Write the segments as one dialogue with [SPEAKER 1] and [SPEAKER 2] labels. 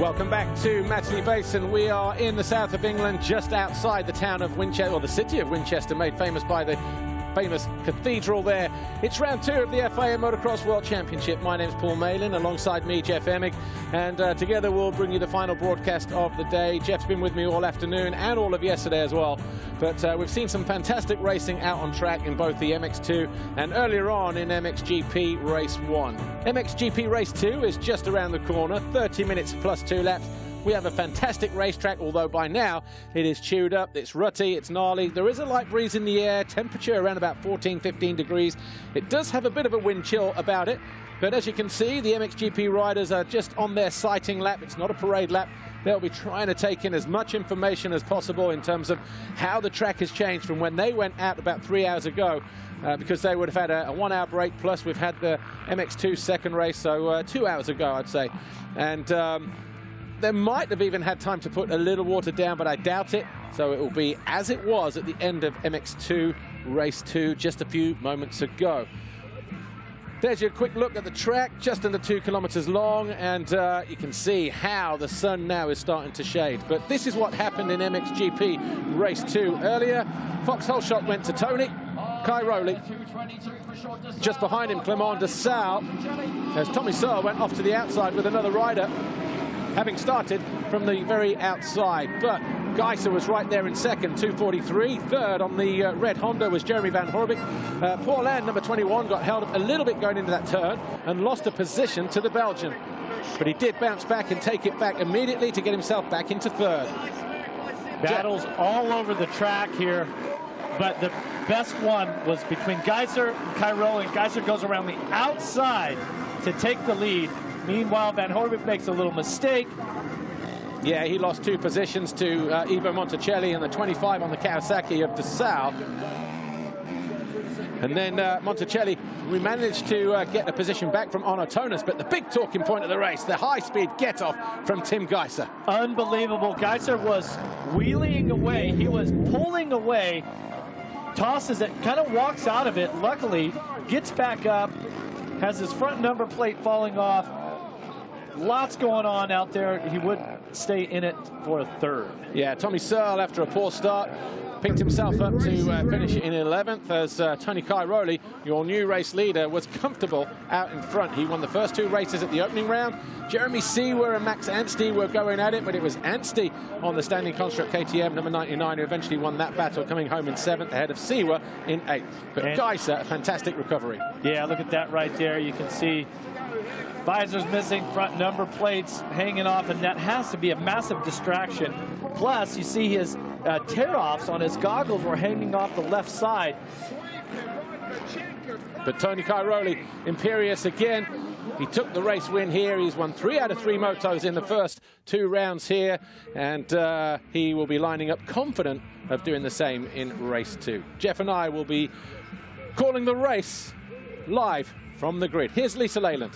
[SPEAKER 1] Welcome back to Matley Basin. We are in the south of England, just outside the town of Winchester, or the city of Winchester, made famous by the famous cathedral there. It's round 2 of the FIA Motocross World Championship. My name's Paul Malin, alongside me, Jeff Emig, and together we'll bring you the final broadcast of the day. Jeff's been with me all afternoon and all of yesterday as well. But we've seen some fantastic racing out on track in both the MX2 and earlier on in MXGP Race 1. MXGP Race 2 is just around the corner, 30 minutes plus 2 laps. We have a fantastic racetrack, although by now it is chewed up, it's rutty, it's gnarly. There is a light breeze in the air, temperature around about 14, 15 degrees. It does have a bit of a wind chill about it, but as you can see, the MXGP riders are just on their sighting lap. It's not a parade lap. They'll be trying to take in as much information as possible in terms of how the track has changed from when they went out about 3 hours ago, because they would have had a 1 hour break, plus we've had the MX2 second race, so 2 hours ago, I'd say. And they might have even had time to put a little water down, but I doubt it. So it will be as it was at the end of MX2 Race 2 just a few moments ago. There's your quick look at the track, just under 2 kilometers long, and you can see how the sun now is starting to shade. But this is what happened in MXGP Race 2 earlier. Foxhole shot went to Tony Cairoli. Just behind him, Clement de Sal, as Tommy Searle went off to the outside with another rider, having started from the very outside. But Kaiser was right there in second, 2:43. Third on the red Honda was Jeremy Van Horbik. Paulin, number 21, got held up a little bit going into that turn and lost a position to the Belgian. But he did bounce back and take it back immediately to get himself back into third.
[SPEAKER 2] Battles all over the track here, but the best one was between Kaiser and Cairoli, and Kaiser goes around the outside to take the lead. Meanwhile, Van Horbik makes a little mistake.
[SPEAKER 1] Yeah, he lost 2 positions to Ivo Monticelli and the 25 on the Kawasaki of de Sal. And then Monticelli, we managed to get a position back from Onotonis, but the big talking point of the race, the high-speed get-off from Tim Kaiser.
[SPEAKER 2] Unbelievable. Kaiser was wheeling away. He was pulling away, tosses it, kind of walks out of it. Luckily, gets back up, has his front number plate falling off. Lots going on out there. He would stay in it for a third.
[SPEAKER 1] Yeah, Tommy Searle, after a poor start, picked himself up to finish in 11th as Tony Cairoli, your new race leader, was comfortable out in front. He won the first 2 races at the opening round. Jeremy Seewer and Max Anstey were going at it, but it was Anstey on the standing construct KTM, number 99, who eventually won that battle, coming home in 7th ahead of Seewer in 8th. But Kaiser, a fantastic recovery.
[SPEAKER 2] Yeah, look at that right there. You can see visors missing, front number plates hanging off, and that has to be a massive distraction. Plus, you see his tear-offs on his goggles were hanging off the left side.
[SPEAKER 1] But Tony Cairoli, imperious again. He took the race win here. He's won 3 out of 3 motos in the first 2 rounds here, and he will be lining up confident of doing the same in race 2. Jeff and I will be calling the race live from the grid. Here's Lisa Leyland.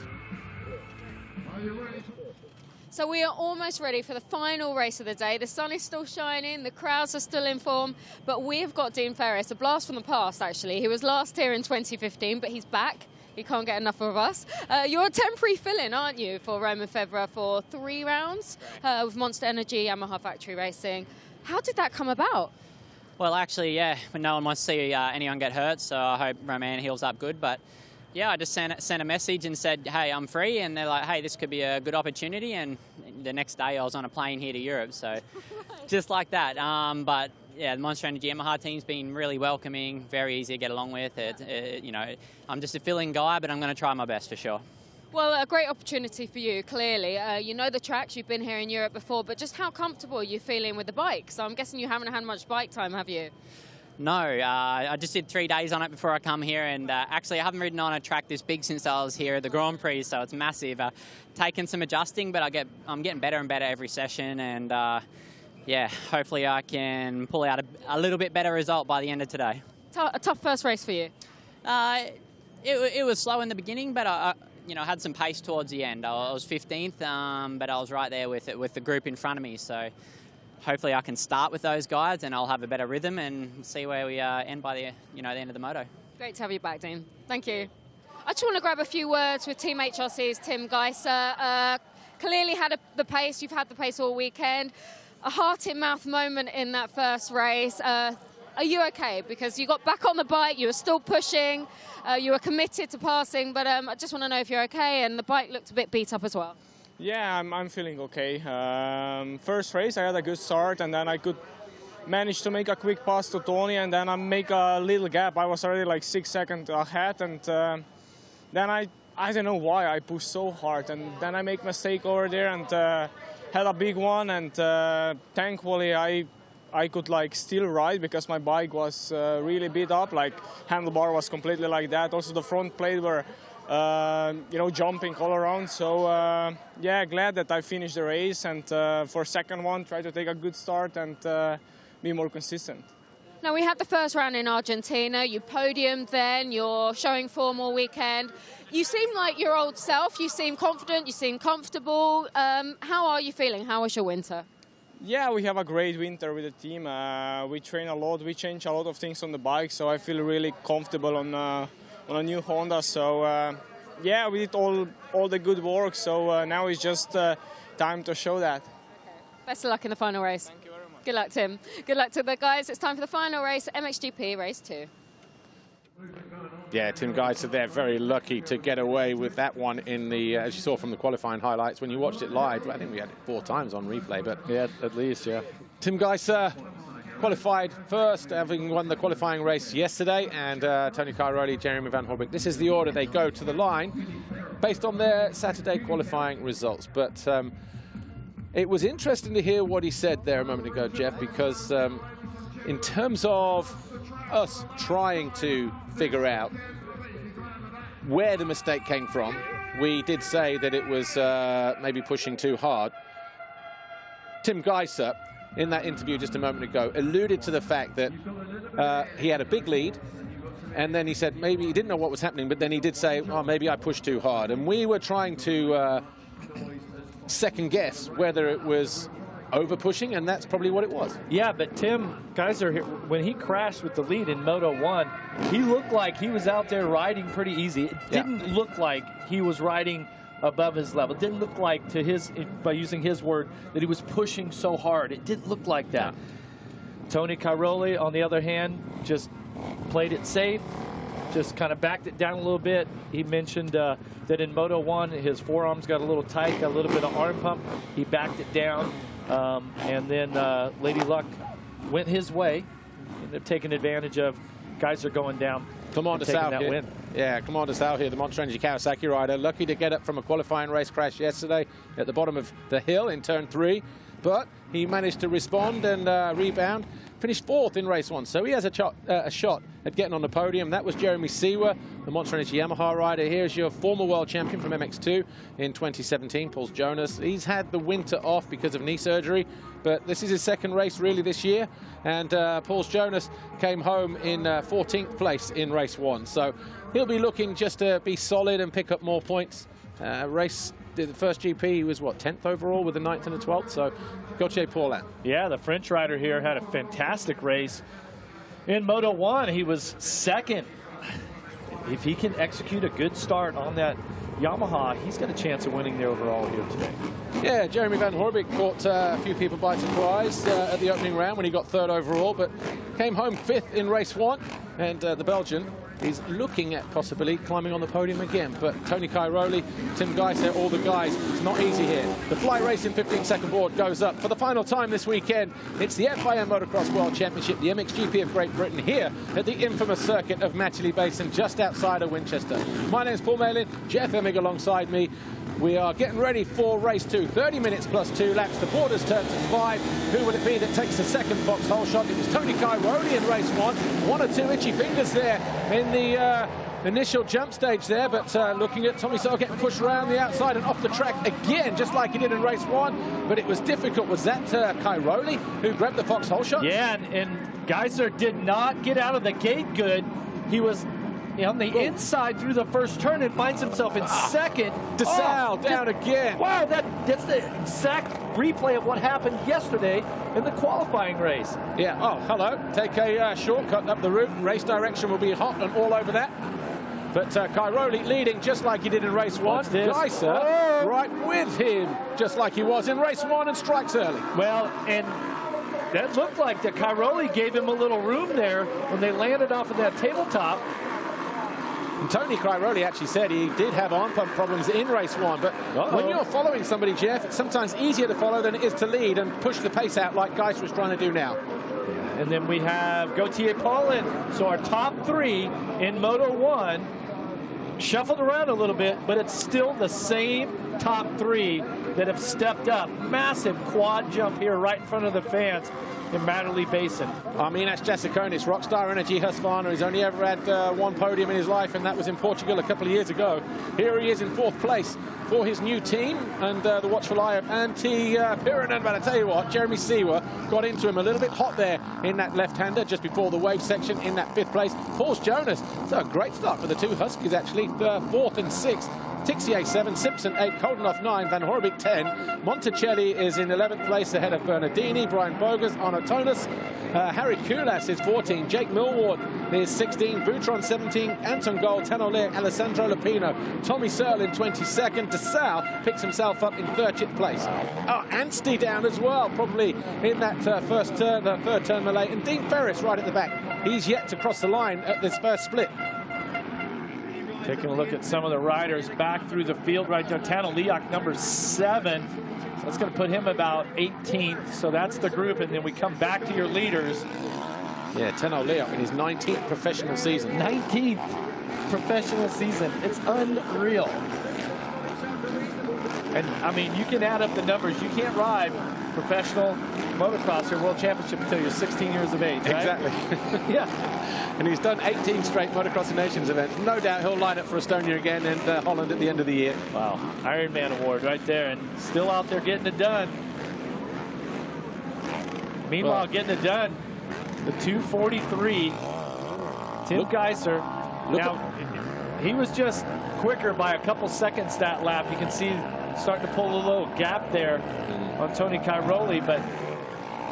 [SPEAKER 3] So we are almost ready for the final race of the day. The sun is still shining, the crowds are still in form, but we have got Dean Ferris, a blast from the past actually. He was last here in 2015, but he's back. He can't get enough of us. You're a temporary fill-in, aren't you, for Roman Febvre for 3 rounds with Monster Energy, Yamaha Factory Racing. How did that come about?
[SPEAKER 4] Well, actually, yeah, but no one wants to see anyone get hurt, so I hope Roman heals up good. But yeah, I just sent a message and said, hey, I'm free. And they're like, hey, this could be a good opportunity. And the next day I was on a plane here to Europe. So just like that. But yeah, the Monster Energy Yamaha team's been really welcoming, very easy to get along with. You know, I'm just a fill-in guy, but I'm going to try my best for sure.
[SPEAKER 3] Well, a great opportunity for you, clearly. You know the tracks, you've been here in Europe before, but just how comfortable are you feeling with the bike? So I'm guessing you haven't had much bike time, have you?
[SPEAKER 4] No, I just did 3 days on it before I come here, and actually I haven't ridden on a track this big since I was here at the Grand Prix, so it's massive. Taken some adjusting, but I'm getting better and better every session, and yeah, hopefully I can pull out a little bit better result by the end of today.
[SPEAKER 3] A tough first race for you?
[SPEAKER 4] It was slow in the beginning, but I had some pace towards the end. I was 15th, but I was right there with the group in front of me, so hopefully I can start with those guys and I'll have a better rhythm and see where we end by the end of the moto.
[SPEAKER 3] Great to have you back, Dean. Thank you. I just want to grab a few words with Team HRC's Tim Kaiser. clearly had the pace. You've had the pace all weekend. A heart-in-mouth moment in that first race. Are you okay? Because you got back on the bike, you were still pushing, you were committed to passing, but I just want to know if you're okay, and the bike looked a bit beat up as well.
[SPEAKER 5] Yeah, I'm feeling okay. First race, I had a good start, and then I could manage to make a quick pass to Tony, and then I make a little gap. I was already like 6 seconds ahead, and then I don't know why I pushed so hard, and then I make mistake over there and had a big one, and thankfully I could like still ride because my bike was really beat up. Like handlebar was completely like that. Also the front plate were you know, jumping all around. So yeah, glad that I finished the race, and for second one try to take a good start and be more consistent.
[SPEAKER 3] Now, we had the first round in Argentina. You podiumed then. You're showing form all weekend. You seem like your old self. You seem confident. You seem comfortable. How are you feeling? How was your winter?
[SPEAKER 5] Yeah, we have a great winter with the team. We train a lot. We change a lot of things on the bike, so I feel really comfortable on a new Honda. So yeah, we did all the good work. So now it's just time to show that.
[SPEAKER 3] Okay. Best of luck in the final race.
[SPEAKER 5] Thank you very much.
[SPEAKER 3] Good luck, Tim. Good luck to the guys. It's time for the final race, MXGP Race 2.
[SPEAKER 1] Yeah, Tim Kaiser there, very lucky to get away with that one in the, as you saw from the qualifying highlights. When you watched it live, I think we had it 4 times on replay, but
[SPEAKER 2] Yeah, at least, yeah.
[SPEAKER 1] Tim Kaiser qualified first, having won the qualifying race yesterday, and Tony Cairoli, Jeremy Van Horbeke. This is the order they go to the line based on their Saturday qualifying results. But it was interesting to hear what he said there a moment ago, Jeff, because in terms of us trying to figure out where the mistake came from, we did say that it was maybe pushing too hard. Tim Kaiser, in that interview just a moment ago, alluded to the fact that he had a big lead, and then he said maybe he didn't know what was happening, but then he did say, oh, maybe I pushed too hard. And we were trying to second guess whether it was over pushing, and that's probably what it was.
[SPEAKER 2] Yeah, but Tim Kaiser, when he crashed with the lead in Moto 1, he looked like he was out there riding pretty easy. It didn't look like he was riding above his level. It didn't look like, to his, by using his word, that he was pushing so hard. It didn't look like that. Tony Cairoli, on the other hand, just played it safe, just kind of backed it down a little bit. He mentioned that in Moto 1, his forearms got a little tight, got a little bit of arm pump. He backed it down. And then Lady Luck went his way. Ended up taking advantage of Kaiser going down.
[SPEAKER 1] Come on to South here.
[SPEAKER 2] Win.
[SPEAKER 1] Yeah, come on to South here, the Monster Energy Kawasaki rider. Lucky to get up from a qualifying race crash yesterday at the bottom of the hill in turn 3. But he managed to respond and rebound. Finished 4th in race 1, so he has a shot at getting on the podium. That was Jeremy Seewer, the Monster Energy Yamaha rider. Here's your former world champion from MX2 in 2017, Paul Jonas. He's had the winter off because of knee surgery, but this is his second race really this year. And Paul Jonas came home in 14th place in race 1, so he'll be looking just to be solid and pick up more points. The first GP, he was, what, 10th overall with the 9th and the 12th, so Gauthier Paulin.
[SPEAKER 2] Yeah, the French rider here had a fantastic race. In Moto 1, he was 2nd. If he can execute a good start on that Yamaha, he's got a chance of winning the overall here today.
[SPEAKER 1] Yeah, Jeremy Van Horbeke caught a few people by surprise at the opening round when he got 3rd overall, but came home 5th in race 1, and the Belgian is looking at possibly climbing on the podium again. But Tony Cairoli, Tim Kaiser, all the guys, it's not easy here. The Fly Racing 15-second board goes up for the final time this weekend. It's the FIM Motocross World Championship, the MXGP of Great Britain, here at the infamous circuit of Matchley Basin, just outside of Winchester. My name's Paul Malin, Jeff Emig alongside me. We are getting ready for race 2. 30 minutes plus 2 laps. The board has turned to 5. Who will it be that takes the second foxhole shot? It was Tony Cairoli in race 1. 1 or 2 itchy fingers there in the initial jump stage there, but looking at Tommy Searle getting pushed around the outside and off the track again, just like he did in race 1, but it was difficult. Was that Cairoli who grabbed the foxhole shot?
[SPEAKER 2] Yeah, and Kaiser did not get out of the gate good. He was on the inside through the first turn and finds himself in second.
[SPEAKER 1] DeSalle down again.
[SPEAKER 2] Wow, that's the exact replay of what happened yesterday in the qualifying race.
[SPEAKER 1] Yeah, oh, hello. Take a shortcut up the route. Race direction will be hot and all over that. But Cairoli leading just like he did in race 1. Kaiser right with him, just like he was in race 1, and strikes early.
[SPEAKER 2] Well, and that looked like the Cairoli gave him a little room there when they landed off of that tabletop.
[SPEAKER 1] And Tony Cairoli actually said he did have arm pump problems in race 1, but when you're following somebody, Jeff, it's sometimes easier to follow than it is to lead and push the pace out like Kaiser is trying to do now.
[SPEAKER 2] And then we have Gautier Paulin. So our top 3 in Moto 1 shuffled around a little bit, but it's still the same top 3 that have stepped up. Massive quad jump here right in front of the fans in Matterley Basin.
[SPEAKER 1] Arminas Jasikonis, Rockstar Energy Husqvarna. He's only ever had 1 podium in his life, and that was in Portugal a couple of years ago. Here he is in 4th place for his new team, and the watchful eye of Antti Pyränen. But I tell you what, Jeremy Seewer got into him a little bit hot there in that left-hander just before the wave section in that 5th place. Paul Jonas, so a great start for the 2 Huskies actually, 4th and 6th. Tixier 7, Simpson 8, Koldenoff 9, Van Horbik 10. Monticelli is in 11th place ahead of Bernardini, Brian Bogus, Arnotonis. Harry Kulas is 14, Jake Millward is 16, Boutron 17, Anton Gold, Tenole, Alessandro Lupino, Tommy Searle in 22nd. DeSalle picks himself up in 30th place. Oh, Anstey down as well, probably in that first turn, third turn melee. And Dean Ferris right at the back. He's yet to cross the line at this first split.
[SPEAKER 2] Taking a look at some of the riders back through the field right there. Tano Leok, number 7. So that's going to put him about 18th. So that's the group. And then we come back to your leaders.
[SPEAKER 1] Yeah, Tano Leok in his 19th professional season.
[SPEAKER 2] 19th professional season. It's unreal. And, I mean, you can add up the numbers. You can't ride professional motocross or world championship until you're 16 years of age, right?
[SPEAKER 1] Exactly.
[SPEAKER 2] Yeah.
[SPEAKER 1] And he's done 18 straight Motocross of Nations events. No doubt he'll line up for Estonia again and Holland at the end of the year.
[SPEAKER 2] Wow. Ironman award right there, and still out there getting it done. Meanwhile, getting it done, the 2:43, Tim Kaiser. Now, he was just quicker by a couple seconds that lap. You can see starting to pull a little gap there on Tony Cairoli, but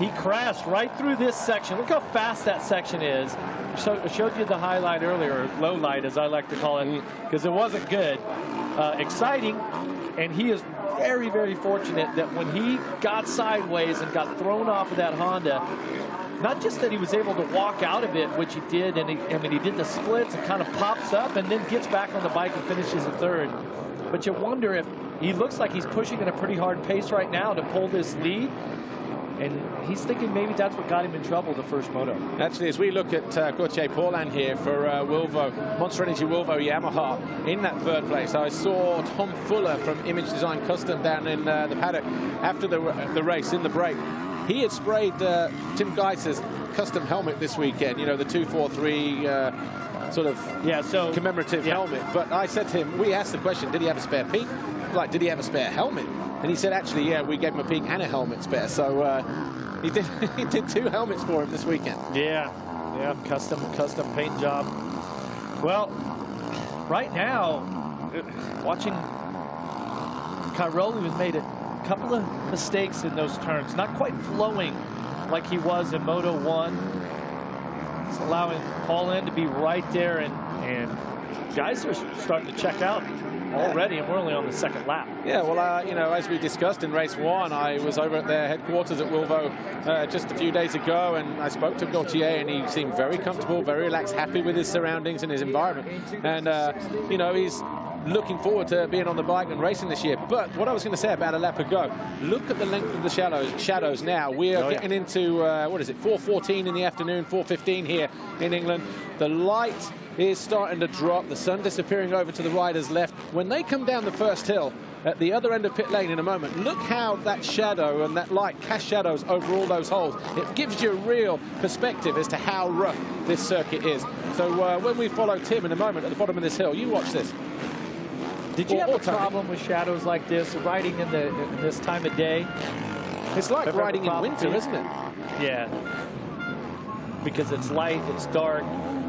[SPEAKER 2] he crashed right through this section. Look how fast that section is. I showed you the highlight earlier, or low light as I like to call it, because it wasn't good. Exciting, and he is very, very fortunate that when he got sideways and got thrown off of that Honda, not just that he was able to walk out of it, which he did, and he did the splits and kind of pops up and then gets back on the bike and finishes in 3rd. But you wonder if he looks like he's pushing at a pretty hard pace right now to pull this lead. And he's thinking maybe that's what got him in trouble the first moto.
[SPEAKER 1] Actually, as we look at Gautier Paulin here for Wilvo, Monster Energy Wilvo Yamaha in that 3rd place, I saw Tom Fuller from Image Design Custom down in the paddock after the race in the break. He had sprayed Tim Geiser's custom helmet this weekend, you know, the 243 sort of commemorative helmet. But I said to him, we asked the question, did he have a spare peak? Like, did he have a spare helmet? And he said, actually, yeah, we gave him a peak and a helmet spare. So he did 2 helmets for him this weekend.
[SPEAKER 2] Yeah, custom paint job. Well, right now, watching Cairoli has made a couple of mistakes in those turns. Not quite flowing like he was in Moto 1. It's allowing Paulin to be right there, and Geiser's starting to check out already, and we're only on the 2nd lap. Yeah,
[SPEAKER 1] well, you know, as we discussed in race 1, I was over at their headquarters at Wilvo just a few days ago, and I spoke to Gautier, and he seemed very comfortable, very relaxed, happy with his surroundings and his environment. And, you know, he's looking forward to being on the bike and racing this year. But what I was going to say about a lap ago, look at the length of the shadows now. We are getting into, what is it, 4:14 in the afternoon, 4:15 here in England. The light is starting to drop, the sun disappearing over to the rider's left. When they come down the first hill at the other end of pit lane in a moment, look how that shadow and that light casts shadows over all those holes. It gives you a real perspective as to how rough this circuit is. So when we follow Tim in a moment at the bottom of this hill, you watch this.
[SPEAKER 2] Did you have a problem with shadows like this, riding in this time of day?
[SPEAKER 1] It's like riding in winter, isn't it?
[SPEAKER 2] Yeah. Because it's light, it's dark,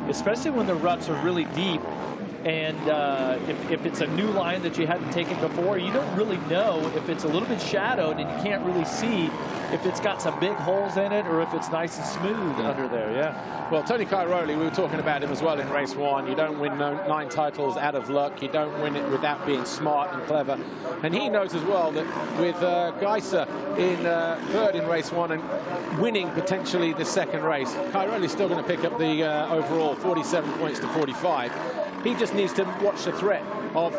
[SPEAKER 2] especially when the ruts are really deep. And if it's a new line that you hadn't taken before, you don't really know if it's a little bit shadowed and you can't really see if it's got some big holes in it or if it's nice and smooth under there. Yeah.
[SPEAKER 1] Well, Tony Cairoli, we were talking about him as well in race 1. You don't win 9 titles out of luck. You don't win it without being smart and clever. And he knows as well that with Kaiser in 3rd in race 1 and winning potentially the 2nd race, Cairoli's still going to pick up the overall 47 points to 45. He just needs to watch the threat of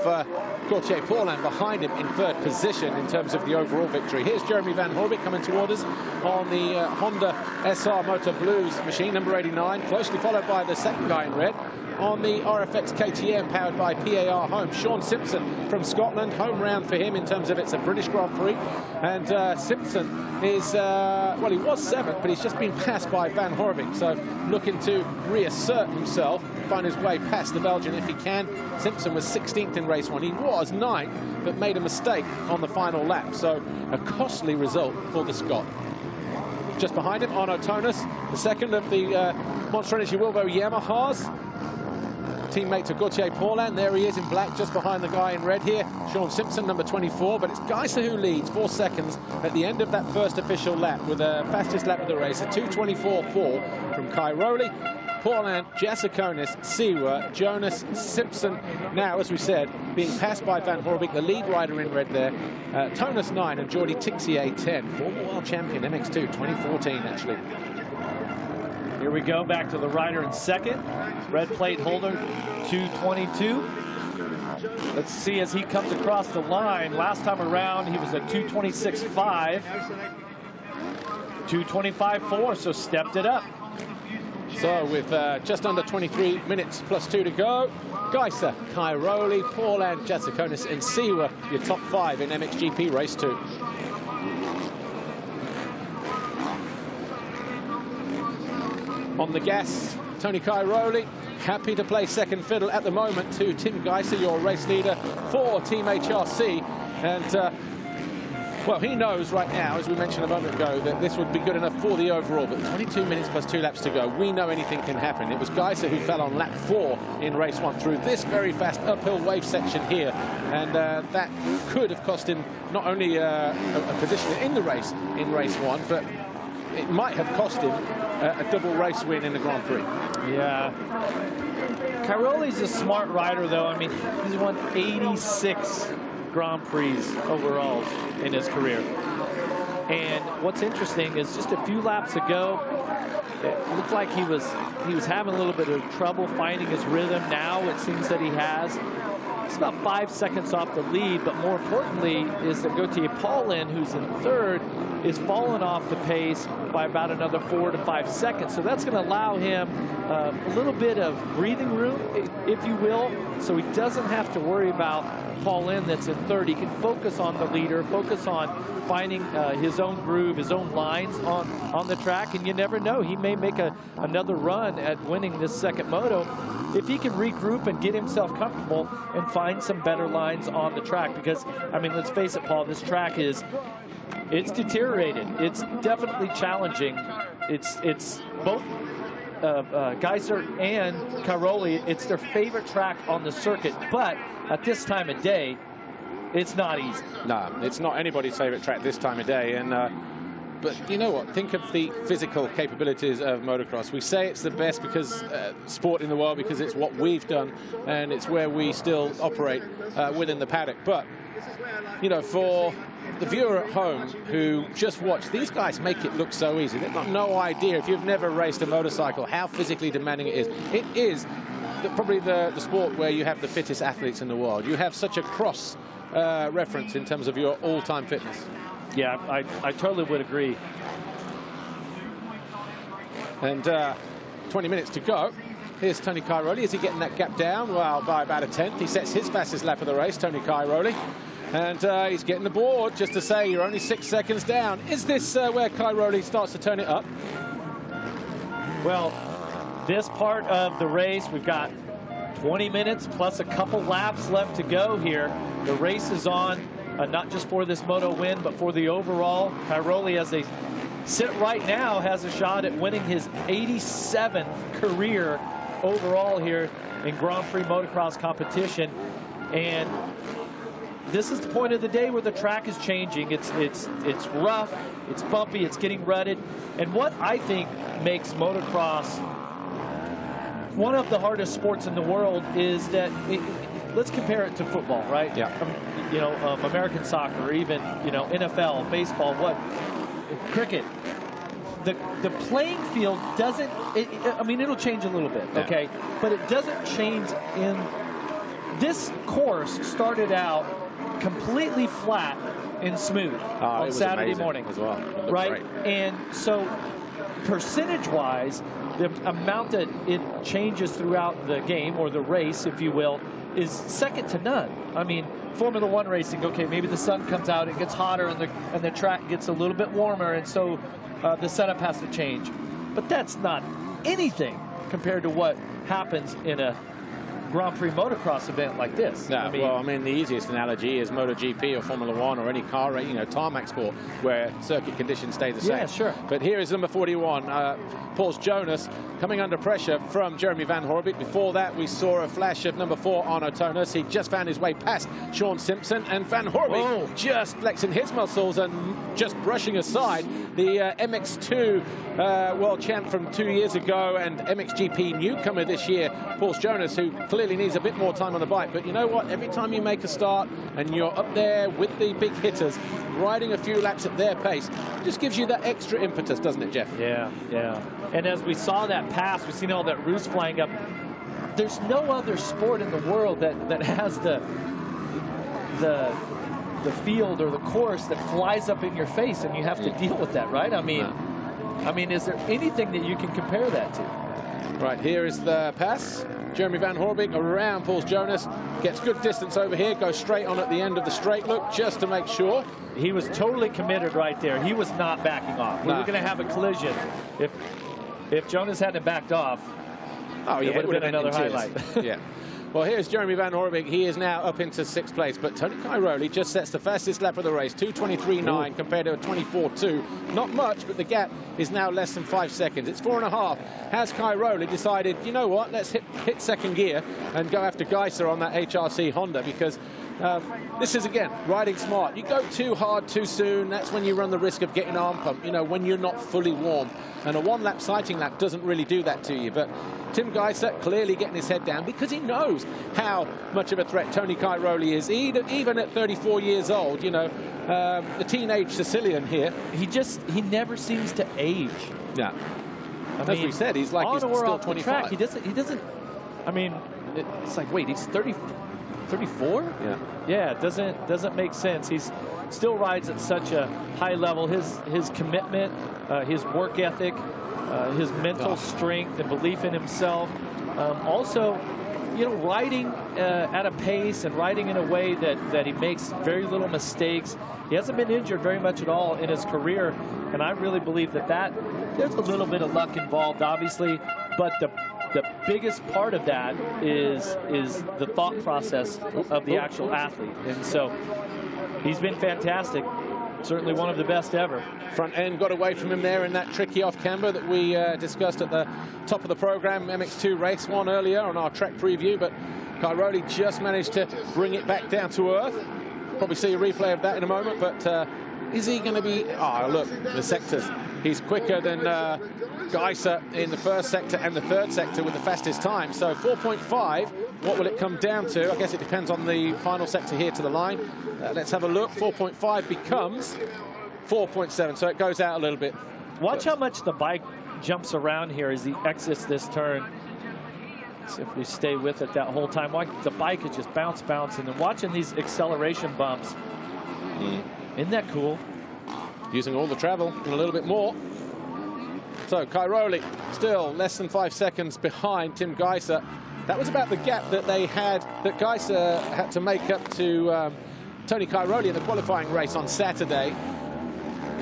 [SPEAKER 1] Gauthier Paulin behind him in 3rd position in terms of the overall victory. Here's Jeremy Van Horbik coming toward us on the Honda SR Motor Blues machine, number 89, closely followed by the 2nd guy in red on the RFX KTM powered by PAR Home. Sean Simpson from Scotland, home round for him in terms of it's a British Grand Prix. And Simpson is, well, he was 7th, but he's just been passed by Van Horbik. So looking to reassert himself, find his way past the Belgian if he can. Simpson was 16th in race 1. He was 9th, but made a mistake on the final lap. So a costly result for the Scot. Just behind him, Arno Tonis, the 2nd of the Monster Energy Wilbo Yamahas. Teammate to Gauthier Paulin. There he is in black, just behind the guy in red here. Sean Simpson, number 24. But it's Kaiser who leads 4 seconds at the end of that first official lap with the fastest lap of the race, a 2:24.4 from Cairoli. Paulin, Jasikonis, Siwa, Jonas, Simpson. Now, as we said, being passed by Van Horbik, the lead rider in red there. Tonis 9 and Jordi Tixier 10. Former world champion, MX2, 2014 actually.
[SPEAKER 2] Here we go, back to the rider in 2nd. Red plate holder, 2:22. Let's see as he comes across the line. Last time around, he was at 2:26.5. 2:25.4, so stepped it up.
[SPEAKER 1] So with just under 23 minutes plus 2 to go, Kaiser, Cairoli, Paulin, Jasikonis and Siwa, your top 5 in MXGP race 2. On the gas, Tony Cairoli, happy to play 2nd fiddle at the moment to Tim Kaiser, your race leader for Team HRC. And, well, he knows right now, as we mentioned a moment ago, that this would be good enough for the overall. But 22 minutes plus 2 laps to go, we know anything can happen. It was Kaiser who fell on lap 4 in race 1 through this very fast uphill wave section here. And that could have cost him not only a position in the race in race 1, but it might have cost him a double race win in the Grand Prix.
[SPEAKER 2] Yeah. Cairoli's a smart rider, though. I mean, he's won 86 Grand Prix overall in his career. And what's interesting is just a few laps ago, it looked like he was having a little bit of trouble finding his rhythm. Now it seems that he has. It's about 5 seconds off the lead, but more importantly is that Gauthier Paulin, who's in 3rd, is falling off the pace by about another 4 to 5 seconds. So that's going to allow him a little bit of breathing room, if you will, so he doesn't have to worry about Paulin that's in 3rd. He can focus on the leader, focus on finding his own groove, his own lines on the track, and you never know. He may make another run at winning this 2nd moto if he can regroup and get himself comfortable and find some better lines on the track. Because, I mean, let's face it, Paul, this track it's deteriorated. It's definitely challenging. It's both Kaiser and Cairoli, it's their favorite track on the circuit, but at this time of day, it's not easy. No,
[SPEAKER 1] it's not anybody's favorite track this time of day. And but you know what? Think of the physical capabilities of motocross. We say it's the best because sport in the world, because it's what we've done and it's where we still operate within the paddock. But, you know, for the viewer at home who just watch, these guys make it look so easy. They've got no idea, if you've never raced a motorcycle, how physically demanding it is. It is probably the sport where you have the fittest athletes in the world. You have such a cross reference in terms of your all-time fitness.
[SPEAKER 2] Yeah, I totally would agree.
[SPEAKER 1] And 20 minutes to go. Here's Tony Cairoli. Is he getting that gap down? Well, by about a 10th. He sets his fastest lap of the race, Tony Cairoli. And he's getting the board just to say you're only 6 seconds down. Is this where Cairoli starts to turn it up?
[SPEAKER 2] Well, this part of the race, we've got 20 minutes plus a couple laps left to go here. The race is on, not just for this moto win, but for the overall. Cairoli has a right now has a shot at winning his 87th career overall here in Grand Prix motocross competition. And this is the point of the day where the track is changing. It's rough, it's bumpy, it's getting rutted. And what I think makes motocross one of the hardest sports in the world is that let's compare it to football, right?
[SPEAKER 1] Yeah.
[SPEAKER 2] You know, American soccer, or even, you know, NFL, baseball, cricket. The playing field doesn't, I mean, it'll change a little bit, okay? But it doesn't change in, this course started out completely flat and smooth on Saturday morning
[SPEAKER 1] as well.
[SPEAKER 2] Right? Great. And so percentage-wise, the amount that it changes throughout the game, or the race, if you will, is second to none. I mean, Formula One racing, okay, maybe the sun comes out, it gets hotter, and the track gets a little bit warmer, and so the setup has to change. But that's not anything compared to what happens in a Grand Prix motocross event like this.
[SPEAKER 1] No, well, I mean, the easiest analogy is MotoGP or Formula One or any car race, you know, tarmac sport, where circuit conditions stay the same.
[SPEAKER 2] Yeah, sure.
[SPEAKER 1] But here is number 41, Paul Jonas, coming under pressure from Jeremy Van Horbeke. Before that, we saw a flash of number 4, Arno Tonas. He just found his way past Sean Simpson, and Van Horbeke just flexing his muscles and just brushing aside the MX2 world champ from 2 years ago and MXGP newcomer this year, Paul Jonas, who clearly needs a bit more time on the bike. But you know what? Every time you make a start and you're up there with the big hitters, riding a few laps at their pace, just gives you that extra impetus, doesn't it, Jeff?
[SPEAKER 2] Yeah, yeah. And as we saw that pass, we've seen all that roost flying up. There's no other sport in the world that has the field or the course that flies up in your face, and you have to deal with that, right? I mean, is there anything that you can compare that to?
[SPEAKER 1] Right, here is the pass. Jeremy Van Horbeke around Paul Jonas, gets good distance over here, goes straight on at the end of the straight look just to make sure.
[SPEAKER 2] He was totally committed right there. He was not backing off. We were going to have a collision. If Jonas hadn't backed off, it would have been another highlight.
[SPEAKER 1] Yeah. Well, here's Jeremy Van Horbeke. He is now up into 6th place, but Tony Cairoli just sets the fastest lap of the race, 2:23.9 compared to a 24.2. Not much, but the gap is now less than 5 seconds. It's 4.5. Has Cairoli decided, you know what, let's hit second gear and go after Kaiser on that HRC Honda, because this is, again, riding smart. You go too hard too soon, that's when you run the risk of getting arm pump, you know, when you're not fully warm. And a one-lap sighting lap doesn't really do that to you. But Tim Kaiser clearly getting his head down because he knows how much of a threat Tony Cairoli is, even at 34 years old, you know, the teenage Sicilian here.
[SPEAKER 2] He never seems to age.
[SPEAKER 1] Yeah. As we said, he's like he's still 25.
[SPEAKER 2] Track, he doesn't, I mean, it's like, wait, he's 34?
[SPEAKER 1] Yeah.
[SPEAKER 2] Yeah, it doesn't make sense. He's still rides at such a high level. His commitment, his work ethic, his mental strength and belief in himself. Also, you know, riding at a pace and riding in a way that he makes very little mistakes. He hasn't been injured very much at all in his career, and I really believe that there's a little bit of luck involved, obviously, but the biggest part of that is the thought process of the actual athlete. And so he's been fantastic. Certainly one of the best ever.
[SPEAKER 1] Front end got away from him there in that tricky off camber that we discussed at the top of the program. MX2 race 1 earlier on our track preview, but Cairoli just managed to bring it back down to earth. Probably see a replay of that in a moment, but is he going to be... Oh, look, the sectors. He's quicker than Kaiser in the first sector and the third sector with the fastest time. So 4.5, what will it come down to? I guess it depends on the final sector here to the line. Let's have a look. 4.5 becomes 4.7, so it goes out a little bit.
[SPEAKER 2] Watch how much the bike jumps around here as he exits this turn. See if we stay with it that whole time. The bike is just bouncing, and watching these acceleration bumps. Isn't that cool?
[SPEAKER 1] Using all the travel and a little bit more. So Cairoli still less than 5 seconds behind Tim Kaiser. That was about the gap that they had, that Kaiser had to make up to Tony Cairoli in the qualifying race on Saturday.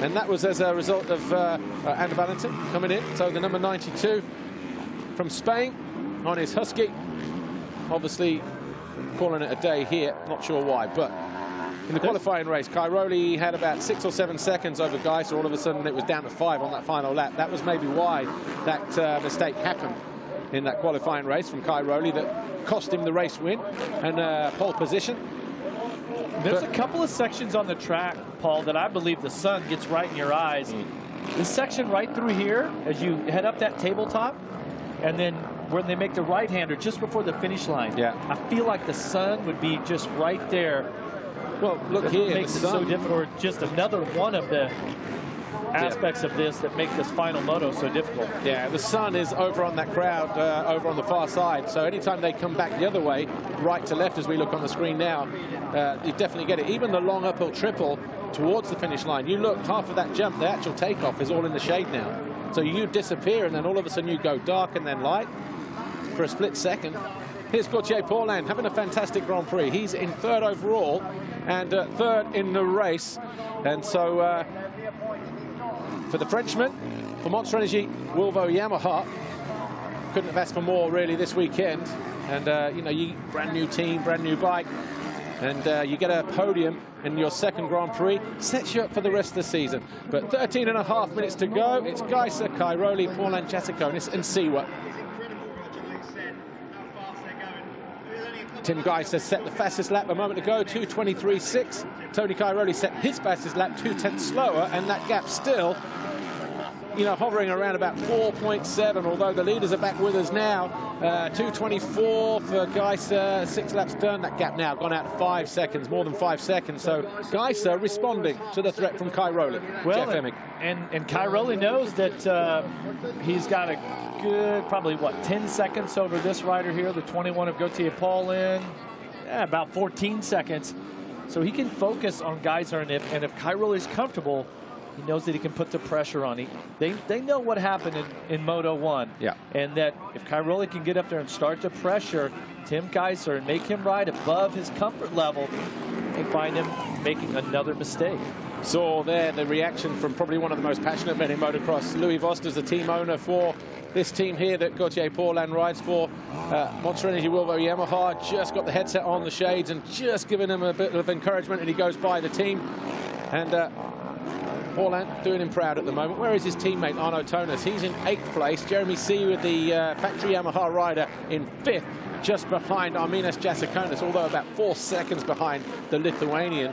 [SPEAKER 1] And that was as a result of Andy Valentin coming in. So the number 92 from Spain on his Husky. Obviously calling it a day here, not sure why, but in the qualifying race. Cairoli had about 6 or 7 seconds over Kaiser. All of a sudden, it was down to 5 on that final lap. That was maybe why that mistake happened in that qualifying race from Cairoli that cost him the race win and pole position.
[SPEAKER 2] There's a couple of sections on the track, Paul, that I believe the sun gets right in your eyes. This section right through here, as you head up that tabletop, and then when they make the right-hander just before the finish line.
[SPEAKER 1] Yeah.
[SPEAKER 2] I feel like the sun would be just right there.
[SPEAKER 1] Well, look here,
[SPEAKER 2] it makes it so difficult, or just another one of the aspects of this that make this final moto so difficult.
[SPEAKER 1] Yeah, the sun is over on that crowd, over on the far side. So anytime they come back the other way, right to left as we look on the screen now, you definitely get it. Even the long uphill triple towards the finish line, you look, half of that jump, the actual takeoff is all in the shade now. So you disappear and then all of a sudden you go dark and then light for a split second. Here's Gauthier Paulin having a fantastic Grand Prix. He's in 3rd overall and 3rd in the race. And so for the Frenchman, for Monster Energy, Volvo Yamaha, couldn't have asked for more really this weekend. And you know, you brand new team, brand new bike, and you get a podium in your 2nd Grand Prix, sets you up for the rest of the season. But 13.5 minutes to go. It's Kaiser, Cairoli, Paulin, Jacikonis, and Siwa. Tim Kaiser set the fastest lap a moment ago, 2:23.6. Tony Cairoli set his fastest lap 2/10 slower, and that gap still, you know, hovering around about 4.7, although the leaders are back with us now. 2:24 for Kaiser, 6 laps done. That gap now gone out to 5 seconds, more than 5 seconds. So Kaiser responding to the threat from Cairoli.
[SPEAKER 2] Well,
[SPEAKER 1] Jeff Emig.
[SPEAKER 2] and Cairoli knows that he's got a good, probably, what, 10 seconds over this rider here, the 21 of Gauthier Paulin. Yeah, about 14 seconds. So he can focus on Kaiser, and if Cairoli's comfortable, he knows that he can put the pressure on. They know what happened in Moto 1.
[SPEAKER 1] Yeah.
[SPEAKER 2] And that if Cairoli can get up there and start to pressure Tim Kaiser and make him ride above his comfort level, they find him making another mistake.
[SPEAKER 1] Saw there the reaction from probably one of the most passionate men in motocross. Louis Voster's the team owner for this team here that Gauthier Paulin rides for. Monster Energy Volvo Yamaha just got the headset on, the shades, and just giving him a bit of encouragement, and he goes by the team. And Paulin doing him proud at the moment. Where is his teammate Arno Tonis? He's in 8th place. Jeremy C with the factory Yamaha rider in 5th, just behind Arminas Jacikonis, although about 4 seconds behind the Lithuanian.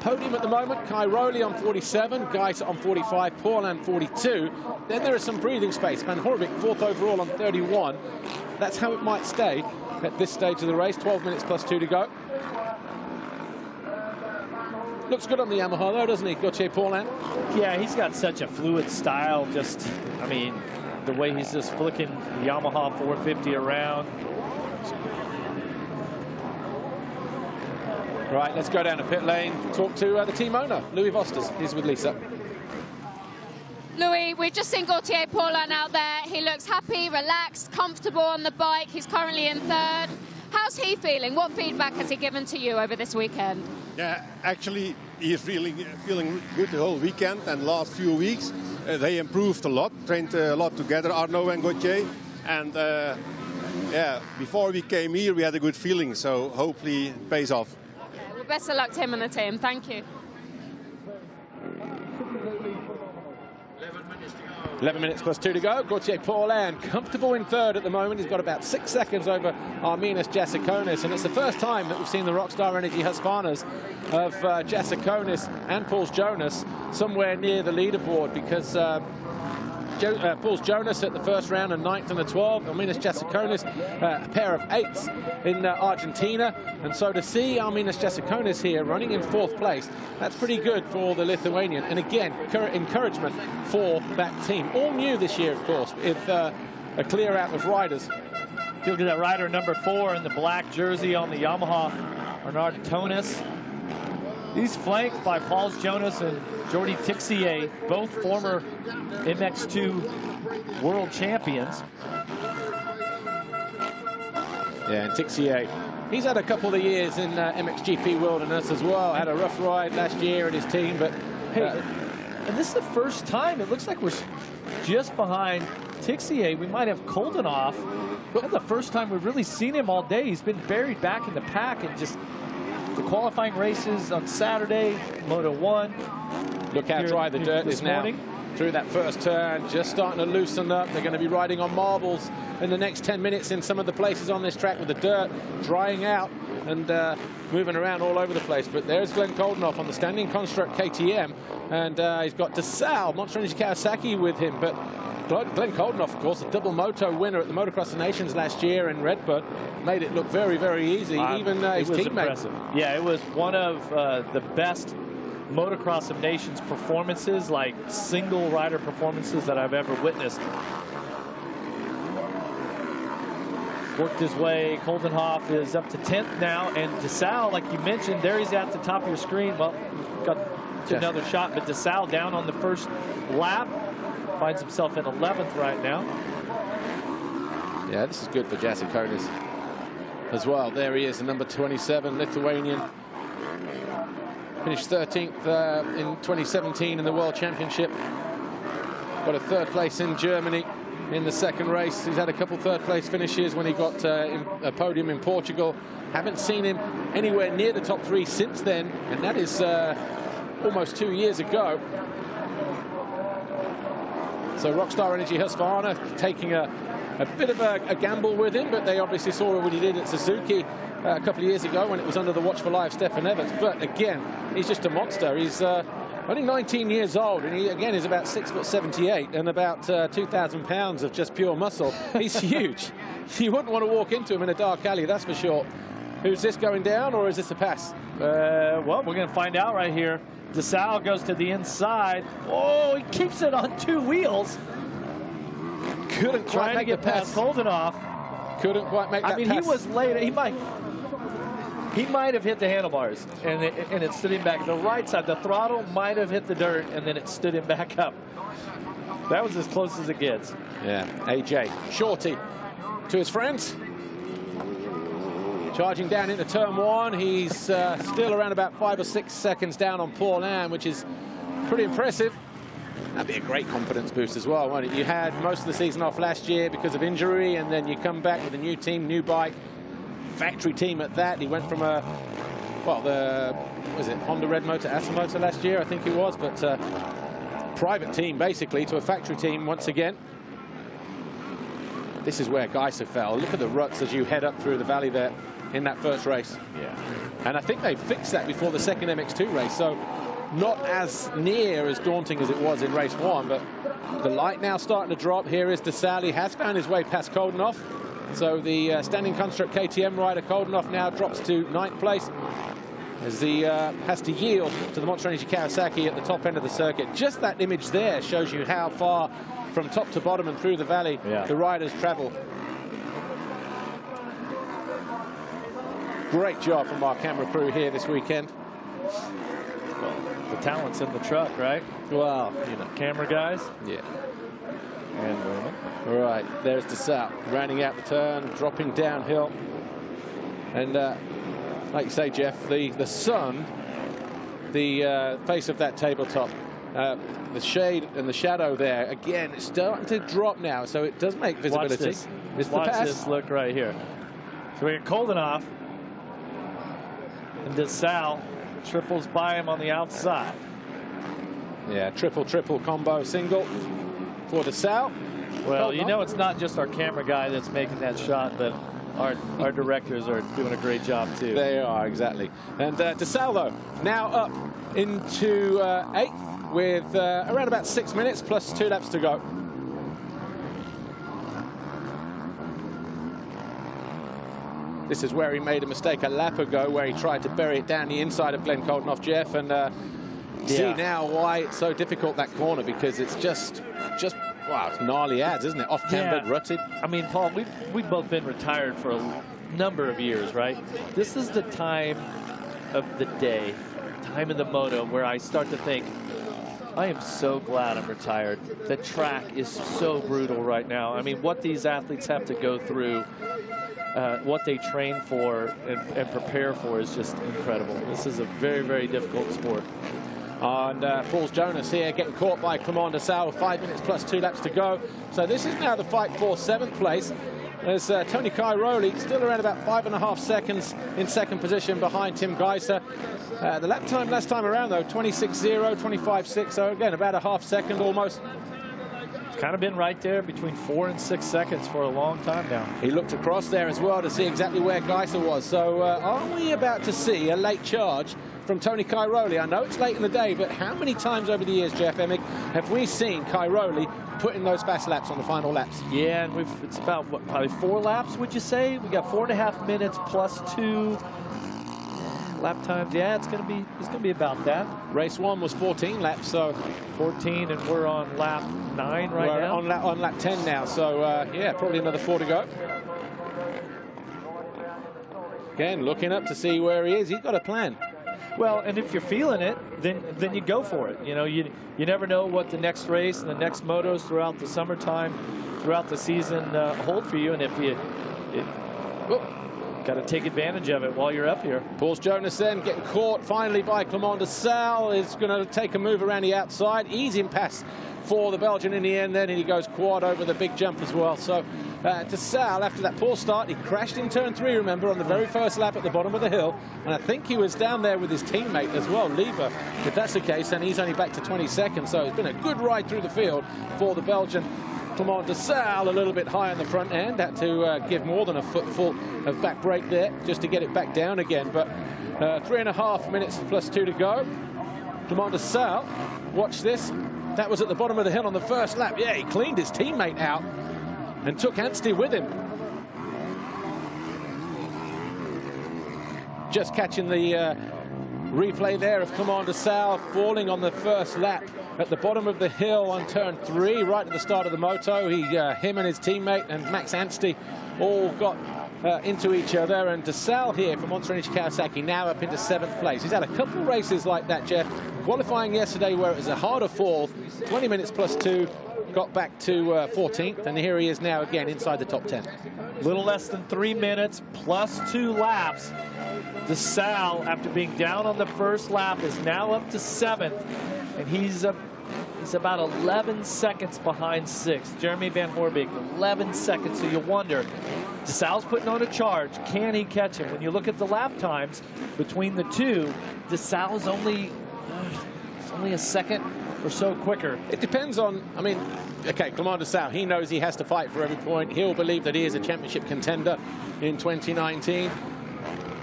[SPEAKER 1] Podium at the moment, Cairoli on 47, Kaiser on 45, Paulin 42. Then there is some breathing space. Van Horvik 4th overall on 31. That's how it might stay at this stage of the race. 12 minutes plus 2 to go. Looks good on the Yamaha though, doesn't he, Gauthier Paulin?
[SPEAKER 2] Yeah, he's got such a fluid style. Just, I mean, the way he's just flicking the Yamaha 450 around.
[SPEAKER 1] Right, let's go down to pit lane, talk to the team owner, Louis Vosters. He's with Lisa.
[SPEAKER 3] Louis, we've just seen Gauthier Paulin out there. He looks happy, relaxed, comfortable on the bike. He's currently in 3rd. How's he feeling? What feedback has he given to you over this weekend?
[SPEAKER 6] Yeah, actually, he's really feeling good the whole weekend and last few weeks. They improved a lot, trained a lot together, Arno and Gauthier. And yeah, before we came here, we had a good feeling, so hopefully it pays off.
[SPEAKER 3] Well, best of luck to him and the team. Thank you.
[SPEAKER 1] 11 minutes plus 2 to go. Gauthier Paulin comfortable in 3rd at the moment. He's got about 6 seconds over Arminas Jacikonis, and it's the first time that we've seen the Rockstar Energy Husqvarnas of Jacikonis and Pauls Jonas somewhere near the leaderboard, because Pauls Jonas at the first round and 9th and the 12th. Arminas Jacikonis a pair of 8s in Argentina, and so to see Arminas Jacikonis here running in 4th place, that's pretty good for the Lithuanian, and again encouragement for that team. All new this year, of course, with a clear out of riders.
[SPEAKER 2] If you look at that rider number 4 in the black jersey on the Yamaha, Arnaud Tonis. He's flanked by Pauls Jonas and Jordi Tixier, both former MX2 world champions.
[SPEAKER 1] Yeah, and Tixier, he's had a couple of years in MXGP Wilderness as well. Had a rough ride last year in his team, but
[SPEAKER 2] hey, and this is the first time it looks like we're just behind Tixier. We might have Koldenhoff, but the first time we've really seen him all day. He's been buried back in the pack and just the qualifying races on Saturday, Moto 1.
[SPEAKER 1] Look how dry the dirt is now through that first turn, just starting to loosen up. They're going to be riding on marbles in the next 10 minutes in some of the places on this track with the dirt drying out and moving around all over the place. But there's Glenn Koldenoff on the standing construct KTM, and he's got DeSalle, Monster Energy Kawasaki with him. But Glenn Koldenoff, of course, a double moto winner at the Motocross of Nations last year in Redbud, made it look very, very easy. Even his teammate.
[SPEAKER 2] Impressive. Yeah, it was one of the best Motocross of Nations performances, like single rider performances that I've ever witnessed. Worked his way. Koldenoff is up to 10th now, and DeSalle, like you mentioned, there he's at the top of your screen. Well, got another shot, but DeSalle down on the first lap. Finds himself in 11th right now.
[SPEAKER 1] Yeah, this is good for Jasikonis as well. There he is, the number 27, Lithuanian. Finished 13th in 2017 in the World Championship. Got a 3rd place in Germany in the second race. He's had a couple 3rd place finishes when he got a podium in Portugal. Haven't seen him anywhere near the top 3 since then, and that is almost 2 years ago. So Rockstar Energy Husqvarna taking a bit of a gamble with him, but they obviously saw what he did at Suzuki a couple of years ago when it was under the watchful eye of Stefan Everts. But again, he's just a monster. He's only 19 years old, and he again is about 6'78" and about 2,000 pounds of just pure muscle. He's huge. You wouldn't want to walk into him in a dark alley, that's for sure. Who's this going down, or is this a pass?
[SPEAKER 2] Well, we're going to find out right here. DeSalle goes to the inside. Oh, he keeps it on 2 wheels.
[SPEAKER 1] Couldn't quite make the pass.
[SPEAKER 2] Koldenoff.
[SPEAKER 1] Couldn't quite make that pass.
[SPEAKER 2] I mean, he was late. He might have hit the handlebars, and it stood him back. The right side, the throttle might have hit the dirt, and then it stood him back up. That was as close as it gets.
[SPEAKER 1] Yeah, AJ Shorty to his friends. Charging down into turn 1. He's still around about 5 or 6 seconds down on Paul Ann, which is pretty impressive. That'd be a great confidence boost as well, won't it? You had most of the season off last year because of injury, and then you come back with a new team, new bike, factory team at that. He went from was it Honda Red Motor, Asa Motor last year, I think it was, but private team basically to a factory team once again. This is where Kaiser fell. Look at the ruts as you head up through the valley there in that first race.
[SPEAKER 2] Yeah.
[SPEAKER 1] And I think they fixed that before the second MX2 race, so not as near as daunting as it was in race 1, but the light now starting to drop. Here is DeSalle. He has found his way past Koldenoff. So the standing construct KTM rider Koldenoff now drops to 9th place as he has to yield to the Monster Energy Kawasaki at the top end of the circuit. Just that image there shows you how far from top to bottom and through the valley the riders travel. Great job from our camera crew here this weekend.
[SPEAKER 2] Well, the talent's in the truck, right?
[SPEAKER 1] Well, you know,
[SPEAKER 2] camera guys.
[SPEAKER 1] Yeah.
[SPEAKER 2] And women.
[SPEAKER 1] All right, there's DeSalle rounding out the turn, dropping downhill. And like you say, Jeff, the sun, the face of that tabletop, the shade and the shadow there, again, it's starting to drop now, so it does make visibility.
[SPEAKER 2] Watch this. Watch this look right here. So we get Koldenoff, and DeSalle triples by him on the outside.
[SPEAKER 1] Yeah, triple combo single for DeSalle.
[SPEAKER 2] Well, you know, it's not just our camera guy that's making that shot, but our directors are doing a great job too.
[SPEAKER 1] They are, exactly. And DeSalle, though, now up into 8th with around about 6 minutes plus 2 laps to go. This is where he made a mistake a lap ago, where he tried to bury it down the inside of Glenn Koldenoff, Jeff, and see now why it's so difficult, that corner, because it's just wow, it's gnarly ads, isn't it? Off-cambered, rutted.
[SPEAKER 2] I mean, Paul, we've both been retired for a number of years, right? This is the time of the day, time of the moto, where I start to think, I am so glad I'm retired. The track is so brutal right now. I mean, what these athletes have to go through, what they train for and prepare for is just incredible. This is a very, very difficult sport.
[SPEAKER 1] And Paul Jonas here getting caught by Clement de Sal, 5 minutes plus 2 laps to go. So this is now the fight for 7th place. There's Tony Cairoli still around about 5.5 seconds in second position behind Tim Kaiser. The lap time last time around, though, 26.0, 25.6, so again, about a half second almost.
[SPEAKER 2] It's kind of been right there between 4 and 6 seconds for a long time now.
[SPEAKER 1] He looked across there as well to see exactly where Kaiser was. So are we about to see a late charge from Tony Cairoli? I know it's late in the day, but how many times over the years, Jeff Emig, have we seen Cairoli putting those fast laps on the final laps?
[SPEAKER 2] Yeah, and it's about, what, probably 4 laps, would you say? We got 4.5 minutes plus 2 lap times. Yeah, it's gonna be about that.
[SPEAKER 1] Race 1 was 14 laps, so
[SPEAKER 2] 14, and we're on lap 9 right now.
[SPEAKER 1] We're on lap 10 now, so yeah, probably another 4 to go. Again, looking up to see where he is. He's got a plan.
[SPEAKER 2] Well, and if you're feeling it, then you go for it. You know, you never know what the next race and the next motos throughout the summertime, throughout the season hold for you, and if you got to take advantage of it while you're up here.
[SPEAKER 1] Paul Jonas then getting caught finally by Clement de Sal. Is going to take a move around the outside. Easy pass for the Belgian in the end then, and he goes quad over the big jump as well. So de Sal, after that poor start, he crashed in turn 3, remember, on the very first lap at the bottom of the hill, and I think he was down there with his teammate as well, Lieber. If that's the case, then he's only back to 22nd, so it's been a good ride through the field for the Belgian. Clement de Sal a little bit high on the front end, had to give more than a footful of back brake there just to get it back down again, but 3.5 minutes plus 2 to go. Clement de Sal, watch this, that was at the bottom of the hill on the first lap. Yeah, he cleaned his teammate out and took Anstey with him. Just catching the replay there of Clement de Sal falling on the first lap at the bottom of the hill on turn 3, right at the start of the moto. Him and his teammate and Max Anstey all got into each other, and de Sal here from Monster Energy Kawasaki now up into 7th place. He's had a couple of races like that, Jeff. Qualifying yesterday where it was a harder fall, 20 minutes plus 2, got back to 14th, and here he is now again inside the top 10.
[SPEAKER 2] Little less than 3 minutes plus 2 laps. De Sal, after being down on the first lap, is now up to 7th, and he's about 11 seconds behind 6th. Jeremy Van Horbeke, 11 seconds, so you wonder, de Sal's putting on a charge. Can he catch him? When you look at the lap times between the two, de Sal's only a second or so quicker.
[SPEAKER 1] It depends on, I mean, okay, Clement de Sal, he knows he has to fight for every point. He'll believe that he is a championship contender in 2019.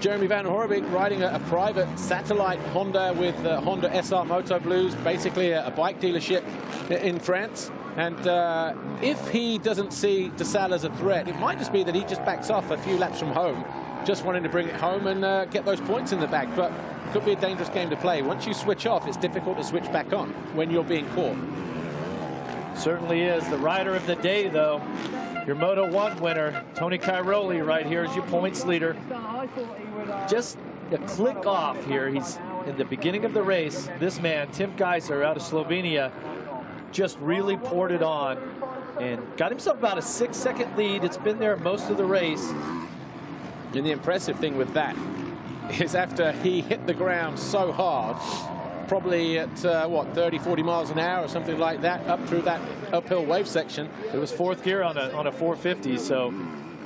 [SPEAKER 1] Jeremy Van Horbeke riding a private satellite Honda with Honda SR Moto Blues, basically a bike dealership in France. And if he doesn't see de Sal as a threat, it might just be that he just backs off a few laps from home, just wanting to bring it home and get those points in the bag. But it could be a dangerous game to play. Once you switch off, it's difficult to switch back on when you're being caught.
[SPEAKER 2] Certainly is. The rider of the day, though, your Moto 1 winner, Tony Cairoli, right here is your points leader. Just a click off here. He's in the beginning of the race. This man, Tim Kaiser, out of Slovenia, just really poured it on and got himself about a 6-second lead. It's been there most of the race.
[SPEAKER 1] And the impressive thing with that is after he hit the ground so hard, probably at, 30-40 miles an hour or something like that, up through that uphill wave section.
[SPEAKER 2] It was 4th gear on a 450, so...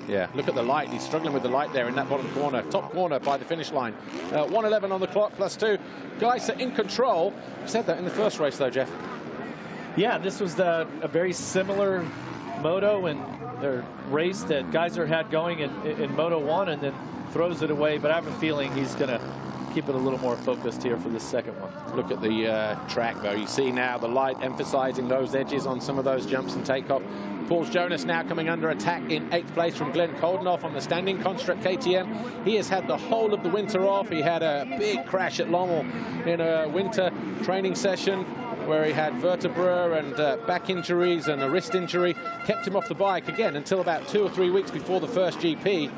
[SPEAKER 1] Yeah, look at the light. He's struggling with the light there in that bottom corner. Top corner by the finish line. 1:11 on the clock, plus 2. Guys are in control. You said that in the first race, though, Jeff.
[SPEAKER 2] Yeah, this was a very similar moto and race that Kaiser had going in Moto 1 and then throws it away. But I have a feeling he's going to keep it a little more focused here for this second one.
[SPEAKER 1] Look at the track, though. You see now the light emphasizing those edges on some of those jumps and takeoff. Paul Jonas now coming under attack in 8th place from Glenn Koldenoff on the standing construct KTM. He has had the whole of the winter off. He had a big crash at Lommel in a winter training session where he had vertebra and back injuries and a wrist injury. Kept him off the bike again until about 2 or 3 weeks before the first GP.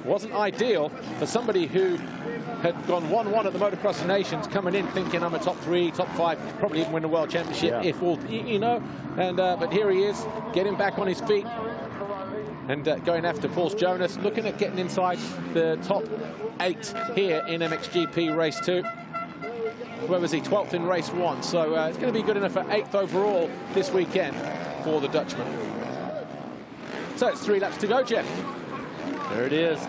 [SPEAKER 1] Wasn't ideal for somebody who had gone 1-1 at the Motocross of Nations, coming in thinking I'm a top 3, top 5, probably even win the World Championship, if all, you know. And but here he is, getting back on his feet and going after Paul Jonas, looking at getting inside the top 8 here in MXGP Race 2. where was he? 12th in race 1. So it's going to be good enough for 8th overall this weekend for the Dutchman. So it's 3 laps to go, Jeff.
[SPEAKER 2] There it is.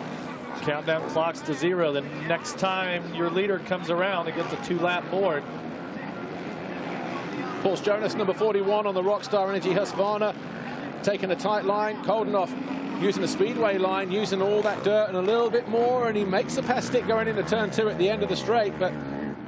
[SPEAKER 2] Countdown clocks to 0. The next time your leader comes around, it gets a 2-lap board.
[SPEAKER 1] Paul Jonas, number 41 on the Rockstar Energy Husqvarna, taking a tight line. Koldenoff using the speedway line, using all that dirt and a little bit more, and he makes a pass stick going into turn 2 at the end of the straight. But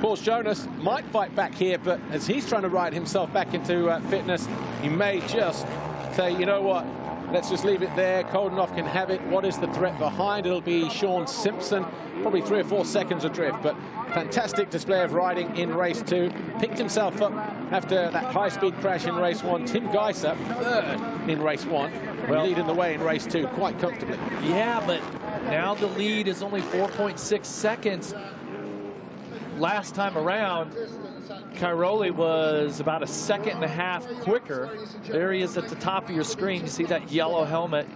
[SPEAKER 1] Paul Jonas might fight back here, but as he's trying to ride himself back into fitness, he may just say, you know what, let's just leave it there. Koldenoff can have it. What is the threat behind? It'll be Sean Simpson, probably 3 or 4 seconds adrift, but fantastic display of riding in race 2. Picked himself up after that high-speed crash in race 1. Tim Geiser, 3rd in race 1, well, leading the way in race 2 quite comfortably.
[SPEAKER 2] Yeah, but now the lead is only 4.6 seconds. Last time around, Cairoli was about 1.5 seconds quicker. There he is at the top of your screen. You see that yellow helmet.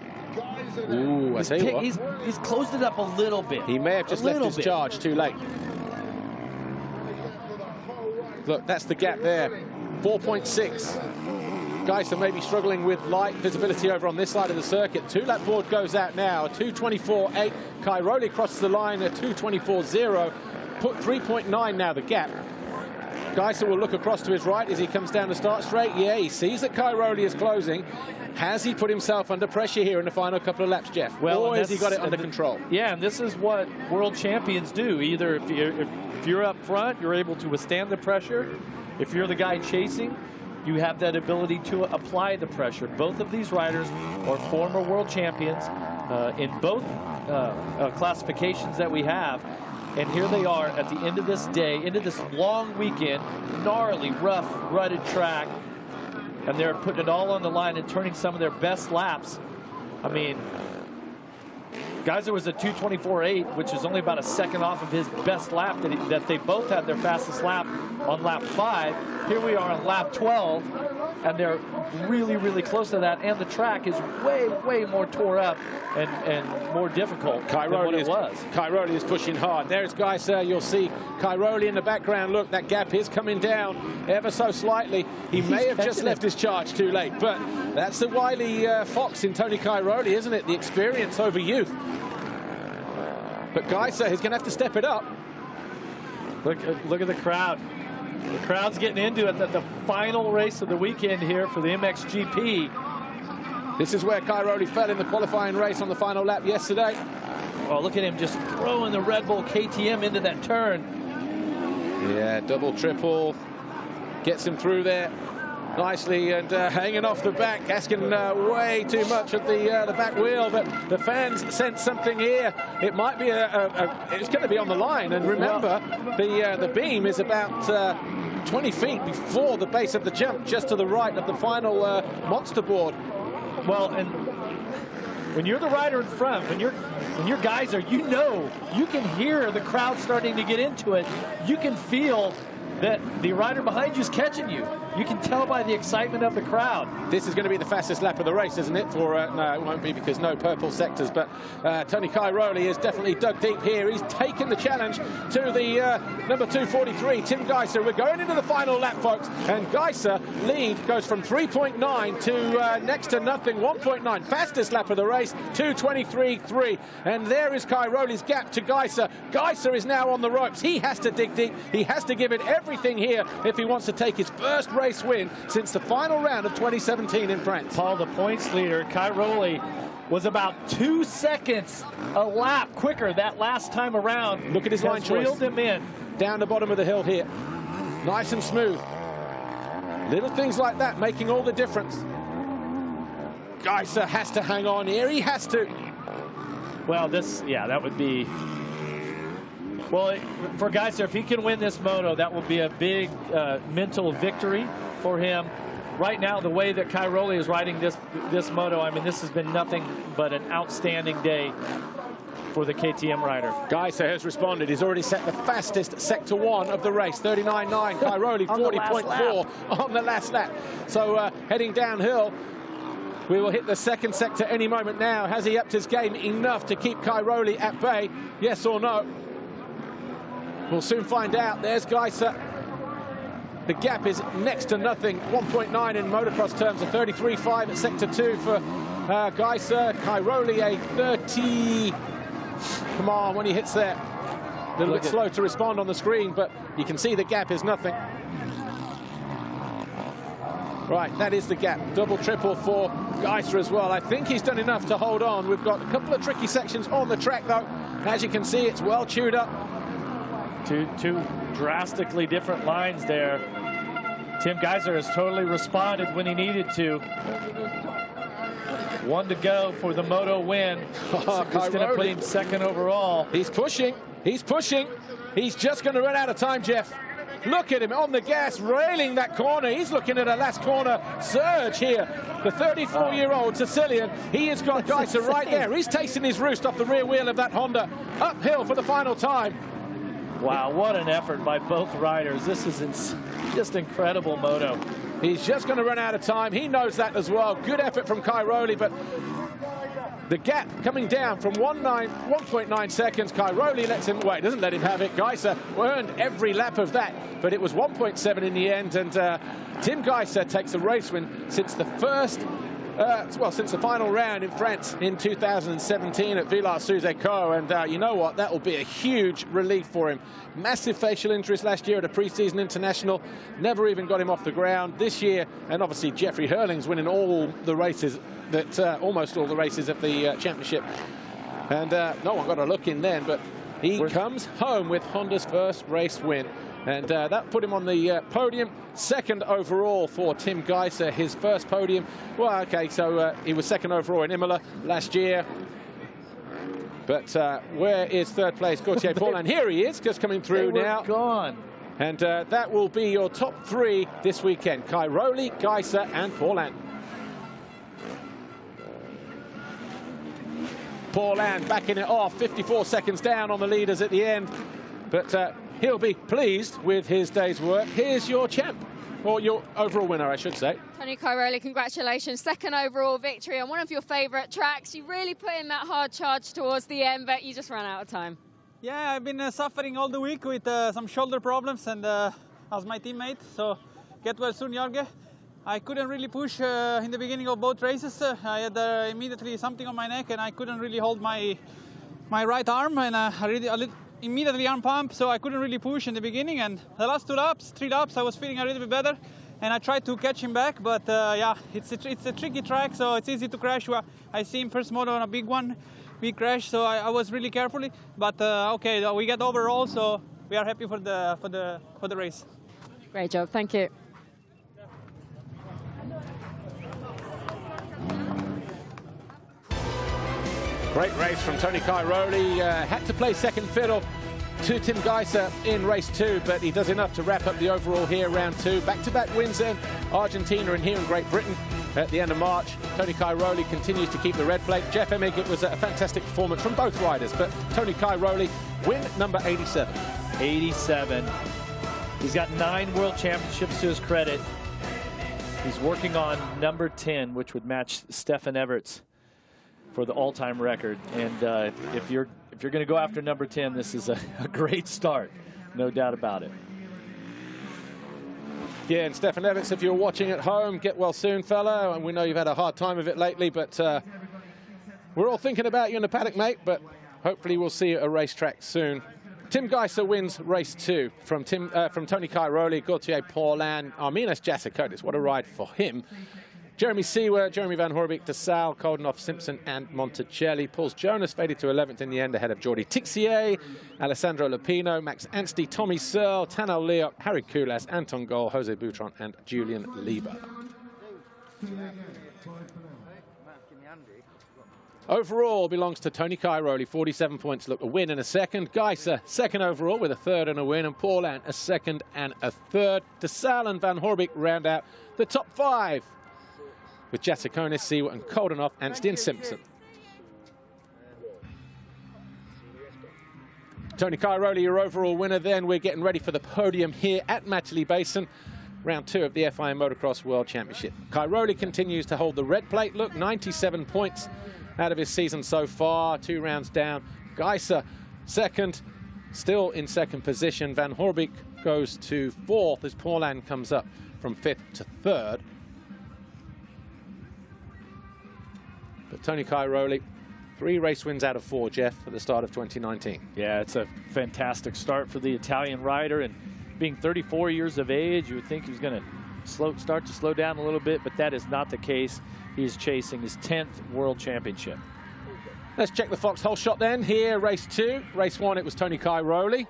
[SPEAKER 1] Ooh, I tell you what.
[SPEAKER 2] He's closed it up a little bit.
[SPEAKER 1] He may have just left his charge too late. Look, that's the gap there. 4.6. Geiser may be struggling with light visibility over on this side of the circuit. 2-lap board goes out now. 2:24.8. Cairoli crosses the line at 2:24.0. Put 3.9 now, the gap. Geiser will look across to his right as he comes down the start straight. Yeah, he sees that Cairoli is closing. Has he put himself under pressure here in the final couple of laps, Jeff? Well, or has he got it under control?
[SPEAKER 2] Yeah, and this is what world champions do. Either if you're up front, you're able to withstand the pressure. If you're the guy chasing, you have that ability to apply the pressure. Both of these riders are former world champions in both classifications that we have. And here they are at the end of this day, into this long weekend, gnarly, rough, rutted track. And they're putting it all on the line and turning some of their best laps. I mean, Geiser was at 2:24.8, which is only about 1 second off of his best lap that they both had their fastest lap on lap 5. Here we are on lap 12, and they're really, really close to that. And the track is way, way more tore up and more difficult than what it was.
[SPEAKER 1] Cairoli is pushing hard. There's Geiser. You'll see Cairoli in the background. Look, that gap is coming down ever so slightly. He may have just left his charge too late, but that's the wily fox in Tony Cairoli, isn't it? The experience over youth. But Geiser is going to have to step it up.
[SPEAKER 2] Look at the crowd. The crowd's getting into it. The final race of the weekend here for the MXGP.
[SPEAKER 1] This is where Cairoli fell in the qualifying race on the final lap yesterday.
[SPEAKER 2] Oh, look at him just throwing the Red Bull KTM into that turn.
[SPEAKER 1] Yeah, double, triple. Gets him through there nicely and hanging off the back, asking way too much at the back wheel, but the fans sense something here. It might be it's going to be on the line, and remember, the beam is about 20 feet before the base of the jump, just to the right of the final monster board.
[SPEAKER 2] Well, and when you're the rider in front, when you're Geiser, you know, you can hear the crowd starting to get into it. You can feel that the rider behind you is catching you. You can tell by the excitement of the crowd.
[SPEAKER 1] This is going to be the fastest lap of the race, isn't it? For no, it won't be, because no purple sectors. But Tony Cairoli is definitely dug deep here. He's taken the challenge to the number 243, Tim Geiser. We're going into the final lap, folks. And Geiser lead goes from 3.9 to next to nothing, 1.9. Fastest lap of the race, 2:23.3. And there is Cairoli's gap to Geiser. Geiser is now on the ropes. He has to dig deep. He has to give it everything here if he wants to take his first race win since the final round of 2017 in France.
[SPEAKER 2] Paul, the points leader, Cairoli, was about 2 seconds a lap quicker that last time around.
[SPEAKER 1] Look at his line choice.
[SPEAKER 2] Reeled him in.
[SPEAKER 1] Down the bottom of the hill here. Nice and smooth. Little things like that making all the difference. Geiser has to hang on here. He has to.
[SPEAKER 2] Well, that would be... Well, for Geiser, if he can win this moto, that will be a big mental victory for him. Right now, the way that Cairoli is riding this moto, I mean, this has been nothing but an outstanding day for the KTM rider.
[SPEAKER 1] Geiser has responded. He's already set the fastest sector 1 of the race, 39.9. Cairoli 40.4 on the last lap. So heading downhill, we will hit the second sector any moment now. Has he upped his game enough to keep Cairoli at bay? Yes or no? We'll soon find out. There's Geiser The gap is next to nothing. 1.9 in motocross terms, a 33.5 at sector 2 for Kaiser. Cairoli a 30. Come on, when he hits there. A little bit slow to respond on the screen, but you can see the gap is nothing. Right, that is the gap. Double, triple for Kaiser as well. I think he's done enough to hold on. We've got a couple of tricky sections on the track, though. As you can see, it's well chewed up.
[SPEAKER 2] Two drastically different lines there. Tim Kaiser has totally responded when he needed to. One to go for the moto win. It's going to put him second overall.
[SPEAKER 1] He's pushing. He's pushing. He's just going to run out of time, Jeff. Look at him on the gas, railing that corner. He's looking at a last corner surge here. The 34-year-old Sicilian, he has got Kaiser right there. He's tasting his roost off the rear wheel of that Honda. Uphill for the final time.
[SPEAKER 2] Wow, what an effort by both riders. This is just incredible moto.
[SPEAKER 1] He's just going to run out of time. He knows that as well. Good effort from Cairoli, but the gap coming down from 1.9 seconds. Cairoli lets him away, doesn't let him have it. Kaiser earned every lap of that, but it was 1.7 in the end, and Tim Kaiser takes a race win since the since the final round in France in 2017 at Villars-sous-Écot, and you know what, that will be a huge relief for him. Massive facial injuries last year at a pre-season international, never even got him off the ground this year, and obviously Jeffrey Hurling's winning all the races, almost all the races of the championship, and no one got a look in then, but he comes home with Honda's first race win. And that put him on the podium, second overall for Tim Kaiser, his first podium. Well, okay, so he was second overall in Imola last year. But where is third place Gauthier Paulin? Here he is, just coming through now.
[SPEAKER 2] Gone.
[SPEAKER 1] And that will be your top three this weekend. Cairoli, Kaiser, and Paulin. Paulin backing it off, 54 seconds down on the leaders at the end. But he'll be pleased with his day's work. Here's your champ, or your overall winner, I should say.
[SPEAKER 3] Tony Cairoli, congratulations. Second overall victory on one of your favourite tracks. You really put in that hard charge towards the end, but you just ran out of time.
[SPEAKER 7] Yeah, I've been suffering all the week with some shoulder problems, and as my teammate, so get well soon, Jorge. I couldn't really push in the beginning of both races. I had immediately something on my neck, and I couldn't really hold my right arm, and immediately arm pump, so I couldn't really push in the beginning. And the last 3 laps, I was feeling a little bit better, and I tried to catch him back, but yeah, it's a tricky track, so it's easy to crash. I see him first moto on a big crash, so I was really carefully, but okay, we got overall, so we are happy for the race.
[SPEAKER 3] Great job, thank you.
[SPEAKER 1] Great race from Tony Cairoli. Had to play second fiddle to Tim Kaiser in race 2, but he does enough to wrap up the overall here, round 2. Back-to-back wins in Argentina and here in Great Britain at the end of March. Tony Cairoli continues to keep the red plate. Jeff Emig, it was a fantastic performance from both riders, but Tony Cairoli, win number 87.
[SPEAKER 2] 87. He's got 9 world championships to his credit. He's working on number 10, which would match Stefan Everts for the all-time record. And if you're going to go after number 10, this is a great start, no doubt about it.
[SPEAKER 1] Yeah, and Stefan Everts, if you're watching at home, get well soon, fella. And we know you've had a hard time of it lately, but we're all thinking about you in the paddock, mate. But hopefully we'll see you at a racetrack soon. Tim Kaiser wins race 2 from Tony Cairoli, Gauthier Paulin, Arminas Jasikotis. What a ride for him. Jeremy Seewer, Jeremy Van Horbeke, DeSalle, Koldenoff, Simpson, and Monticelli. Pauls Jonas faded to 11th in the end ahead of Jordi Tixier, Alessandro Lupino, Max Anstey, Tommy Searle, Tanel Leop, Harry Kulas, Anton Goll, Jose Boutron, and Julian Lieber. Overall belongs to Tony Cairoli, 47 points. Look, a win and a second. Kaiser, second overall with a third and a win. And Paulin, a second and a third. DeSalle and Van Horbeke round out the top 5, with Jasikonis, Seewer, and Koldenoff, Anstey, and Simpson. Tony Cairoli, your overall winner. Then we're getting ready for the podium here at Matchley Basin, round 2 of the FIM Motocross World Championship. Cairoli continues to hold the red plate. Look, 97 points out of his season so far, 2 rounds down. Kaiser, second, still in second position. Van Horbeke goes to 4th as Paulin comes up from 5th to 3rd. But Tony Cairoli, 3 race wins out of 4, Jeff, at the start of 2019.
[SPEAKER 2] Yeah, it's a fantastic start for the Italian rider, and being 34 years of age, you would think he was going to start to slow down a little bit, but that is not the case. He's chasing his 10th World Championship.
[SPEAKER 1] Let's check the foxhole shot then. Here, race 2. Race 1, it was Tony Cairoli.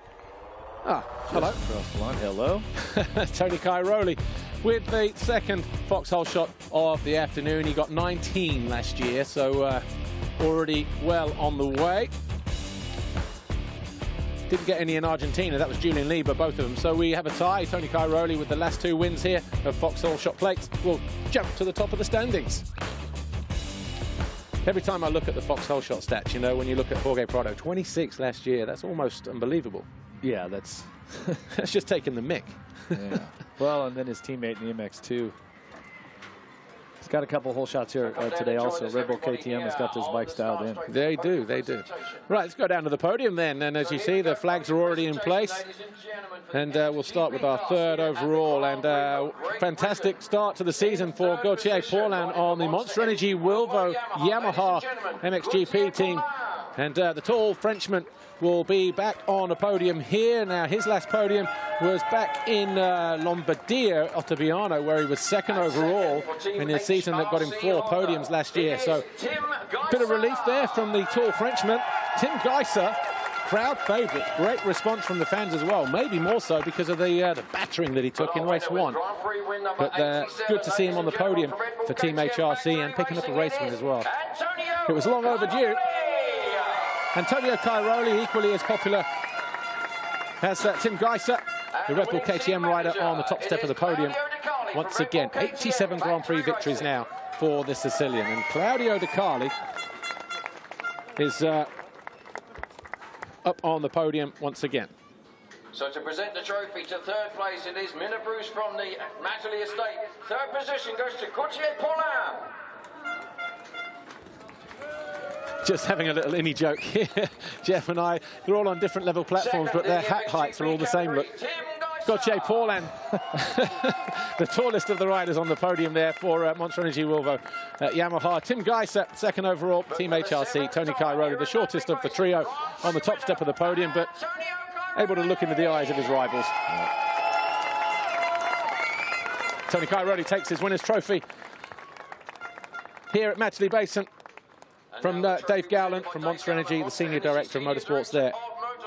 [SPEAKER 1] Ah, hello.
[SPEAKER 2] Hello.
[SPEAKER 1] Tony Cairoli with the second foxhole shot of the afternoon. He got 19 last year, so already well on the way. Didn't get any in Argentina. That was Julian Lieber, both of them. So we have a tie. Tony Cairoli with the last 2 wins here of foxhole shot plates will jump to the top of the standings. Every time I look at the foxhole shot stats, you know, when you look at Jorge Prado, 26 last year, that's almost unbelievable.
[SPEAKER 2] Yeah, that's
[SPEAKER 1] that's just taking the mick.
[SPEAKER 2] Yeah. Well, and then his teammate in the MX2. He's got a couple hole shots here today also. Red Bull KTM has got those bikes dialed in.
[SPEAKER 1] They do, they do. Right, let's go down to the podium then. And as you see, the flags are already in place. And we'll start with our 3rd overall. And fantastic start to the season for Gauthier Paulin on the Monster Energy Wilvo Yamaha MXGP team. And the tall Frenchman will be back on a podium here. Now, his last podium was back in Lombardia, Ottaviano, where he was 2nd overall in his season that got him 4 podiums last year. So, bit of relief there from the tall Frenchman. Tim Kaiser, crowd favourite. Great response from the fans as well. Maybe more so because of the battering that he took in race 1. But good to see him on the podium for Team HRC and picking up a race win as well. It was long overdue. Antonio Cairoli, equally as popular as Tim Kaiser, the Red Bull KTM rider, on the top step of the podium. Once again, 87 Grand Prix victories now for the Sicilian. And Claudio De Carli is up on the podium once again.
[SPEAKER 8] So to present the trophy to 3rd place, it is Minna Bruce from the Matterley estate. 3rd position goes to Gauthier Paulin.
[SPEAKER 1] Just having a little innie joke here, Jeff and I. They're all on different level platforms, but their hat heights are all the same. Look, Gauthier Paulin, the tallest of the riders on the podium there for Monster Energy Wilvo Yamaha. Tim Kaiser, 2nd overall, Team HRC. Tony Cairoli, the shortest of the trio, on the top step of the podium, but able to look into the eyes of his rivals. Tony Cairoli takes his winner's trophy here at Matchley Basin from Dave Gowland from Monster Energy, the Senior Director of Motorsports there.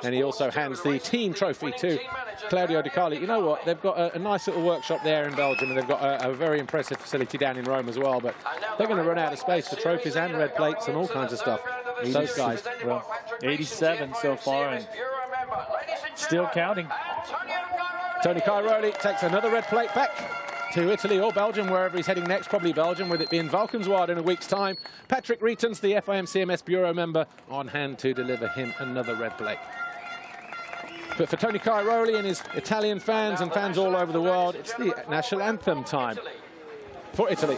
[SPEAKER 1] And he also hands the team trophy to Claudio De Carli. You know what? They've got a nice little workshop there in Belgium, and they've got a very impressive facility down in Rome as well. But they're going to run out of space for trophies and red plates and all kinds of stuff. Those guys.
[SPEAKER 2] Well, 87 so far, and still counting.
[SPEAKER 1] Tony Cairoli takes another red plate back to Italy or Belgium, wherever he's heading next. Probably Belgium, with it being Valkenswaard in a week's time. Patrick Reitens, the FIM CMS Bureau member, on hand to deliver him another red plate. But for Tony Cairoli and his Italian fans and fans all over the world, it's the national anthem time for Italy.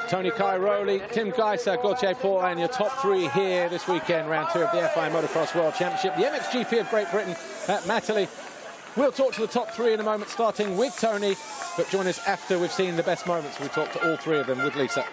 [SPEAKER 1] Tony Cairoli, Tim Kaiser, Gauthier Paulin, your top three here this weekend, round 2 of the FIA Motocross World Championship. The MXGP of Great Britain at Matterley. We'll talk to the top three in a moment, starting with Tony, but join us after we've seen the best moments. We'll talk to all three of them with Lisa.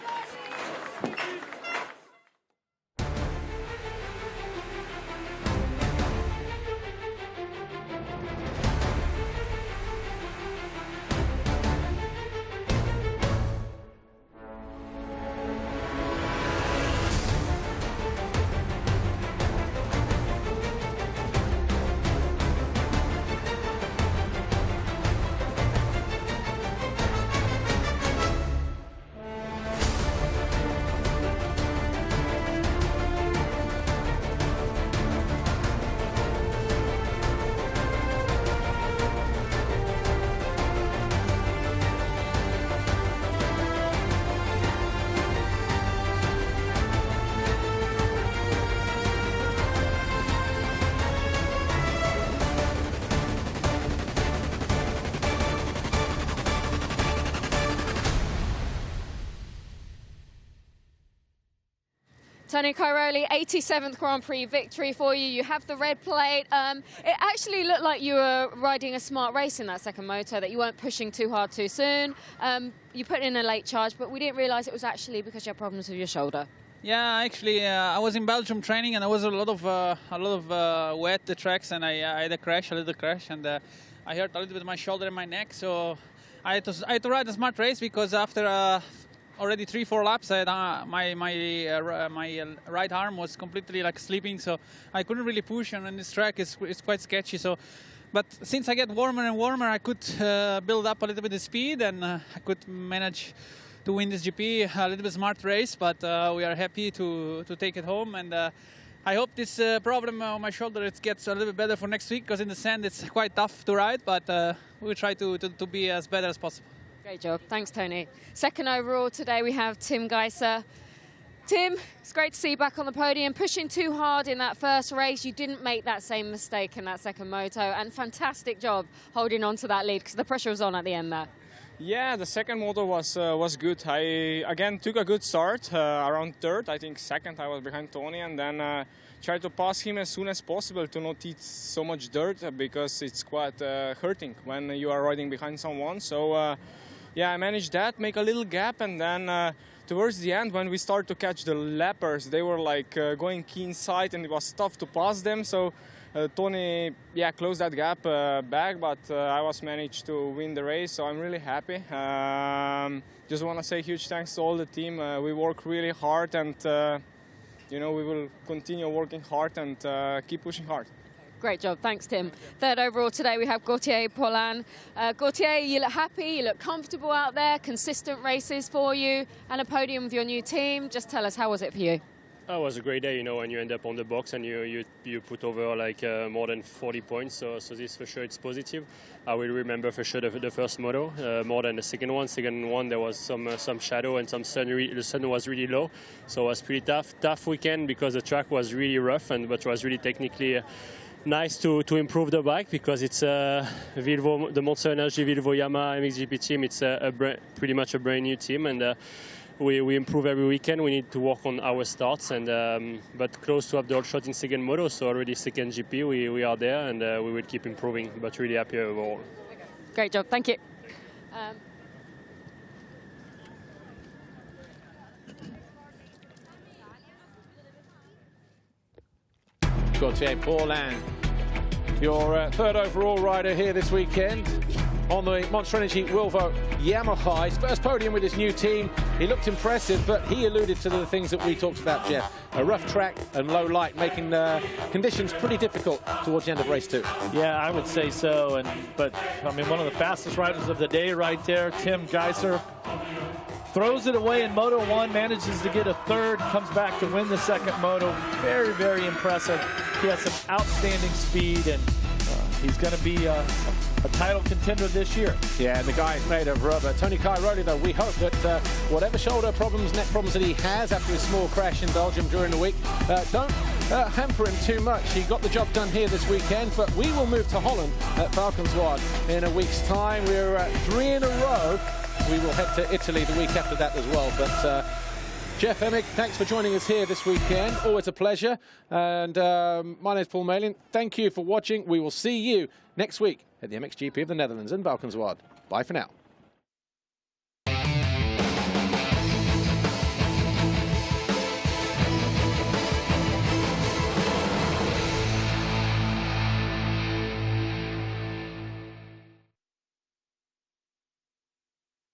[SPEAKER 3] Tony Cairoli, 87th Grand Prix victory for you. You have the red plate. It actually looked like you were riding a smart race in that second moto, that you weren't pushing too hard too soon. You put in a late charge, but we didn't realise it was actually because you had problems with your shoulder.
[SPEAKER 7] Yeah, actually, I was in Belgium training, and there was a lot of wet the tracks, and I had a little crash, and I hurt a little bit my shoulder and my neck. So I had to ride a smart race, because after already 3-4 laps, I had, my right arm was completely like sleeping, so I couldn't really push, and this track is quite sketchy. So, but since I get warmer and warmer, I could build up a little bit of speed, and I could manage to win this GP. A little bit smart race, but we are happy to take it home, and I hope this problem on my shoulder it gets a little bit better for next week, because in the sand it's quite tough to ride, but we'll try to be as better as possible.
[SPEAKER 3] Great job. Thanks, Tony. Second overall today, we have Tim Kaiser. Tim, it's great to see you back on the podium. Pushing too hard in that first race. You didn't make that same mistake in that second moto, and fantastic job holding on to that lead, because the pressure was on at the end there.
[SPEAKER 5] Yeah, the second moto was good. I again took a good start around third. I think second I was behind Tony, and then tried to pass him as soon as possible to not eat so much dirt, because it's quite hurting when you are riding behind someone. So yeah, I managed that, make a little gap, and then towards the end, when we started to catch the lappers, they were like going key inside, and it was tough to pass them. So Tony, yeah, closed that gap back, but I was managed to win the race, so I'm really happy. Just want to say huge thanks to all the team. We work really hard, and you know, we will continue working hard and keep pushing hard.
[SPEAKER 3] Great job. Thanks, Tim. Third overall today, we have Gauthier Paulin. Gauthier, you look happy, you look comfortable out there, consistent races for you, and a podium with your new team. Just tell us, how was it for you?
[SPEAKER 9] Oh, it was a great day, you know, when you end up on the box and you put over like more than 40 points. So this for sure it's positive. I will remember for sure the first moto more than the second one. Second one there was some shadow and some sun. The sun was really low, so it was pretty tough weekend, because the track was really rough, but was really technically nice to improve the bike, because it's Vilvo, the Monster Energy Vilvo Yamaha MXGP team. It's pretty much a brand new team, and we improve every weekend. We need to work on our starts, and but close to have the whole shot in second moto, so already second GP we are there, and we will keep improving, but really happy overall.
[SPEAKER 3] Great job, thank you.
[SPEAKER 1] Gauthier Paulin, your third overall rider here this weekend on the Monster Energy Vilvo Yamaha. His first podium with his new team. He looked impressive, but he alluded to the things that we talked about, Jeff. A rough track and low light, making the conditions pretty difficult towards the end of race 2.
[SPEAKER 2] Yeah, I would say so. But I mean, one of the fastest riders of the day right there, Tim Kaiser, throws it away in Moto 1, manages to get a third, comes back to win the second Moto. Very, very impressive. He has some outstanding speed, and he's going to be a title contender this year.
[SPEAKER 1] Yeah, and the guy is made of rubber. Tony Cairoli, though, we hope that whatever shoulder problems, neck problems that he has after his small crash in Belgium during the week, don't hamper him too much. He got the job done here this weekend, but we will move to Holland at Valkenswaard in a week's time. We're 3 in a row we will head to Italy the week after that as well. But Jeff Emig, thanks for joining us here this weekend. Always a pleasure. And my name's Paul Malin. Thank you for watching. We will see you next week at the MXGP of the Netherlands in Valkenswaard. Bye for now.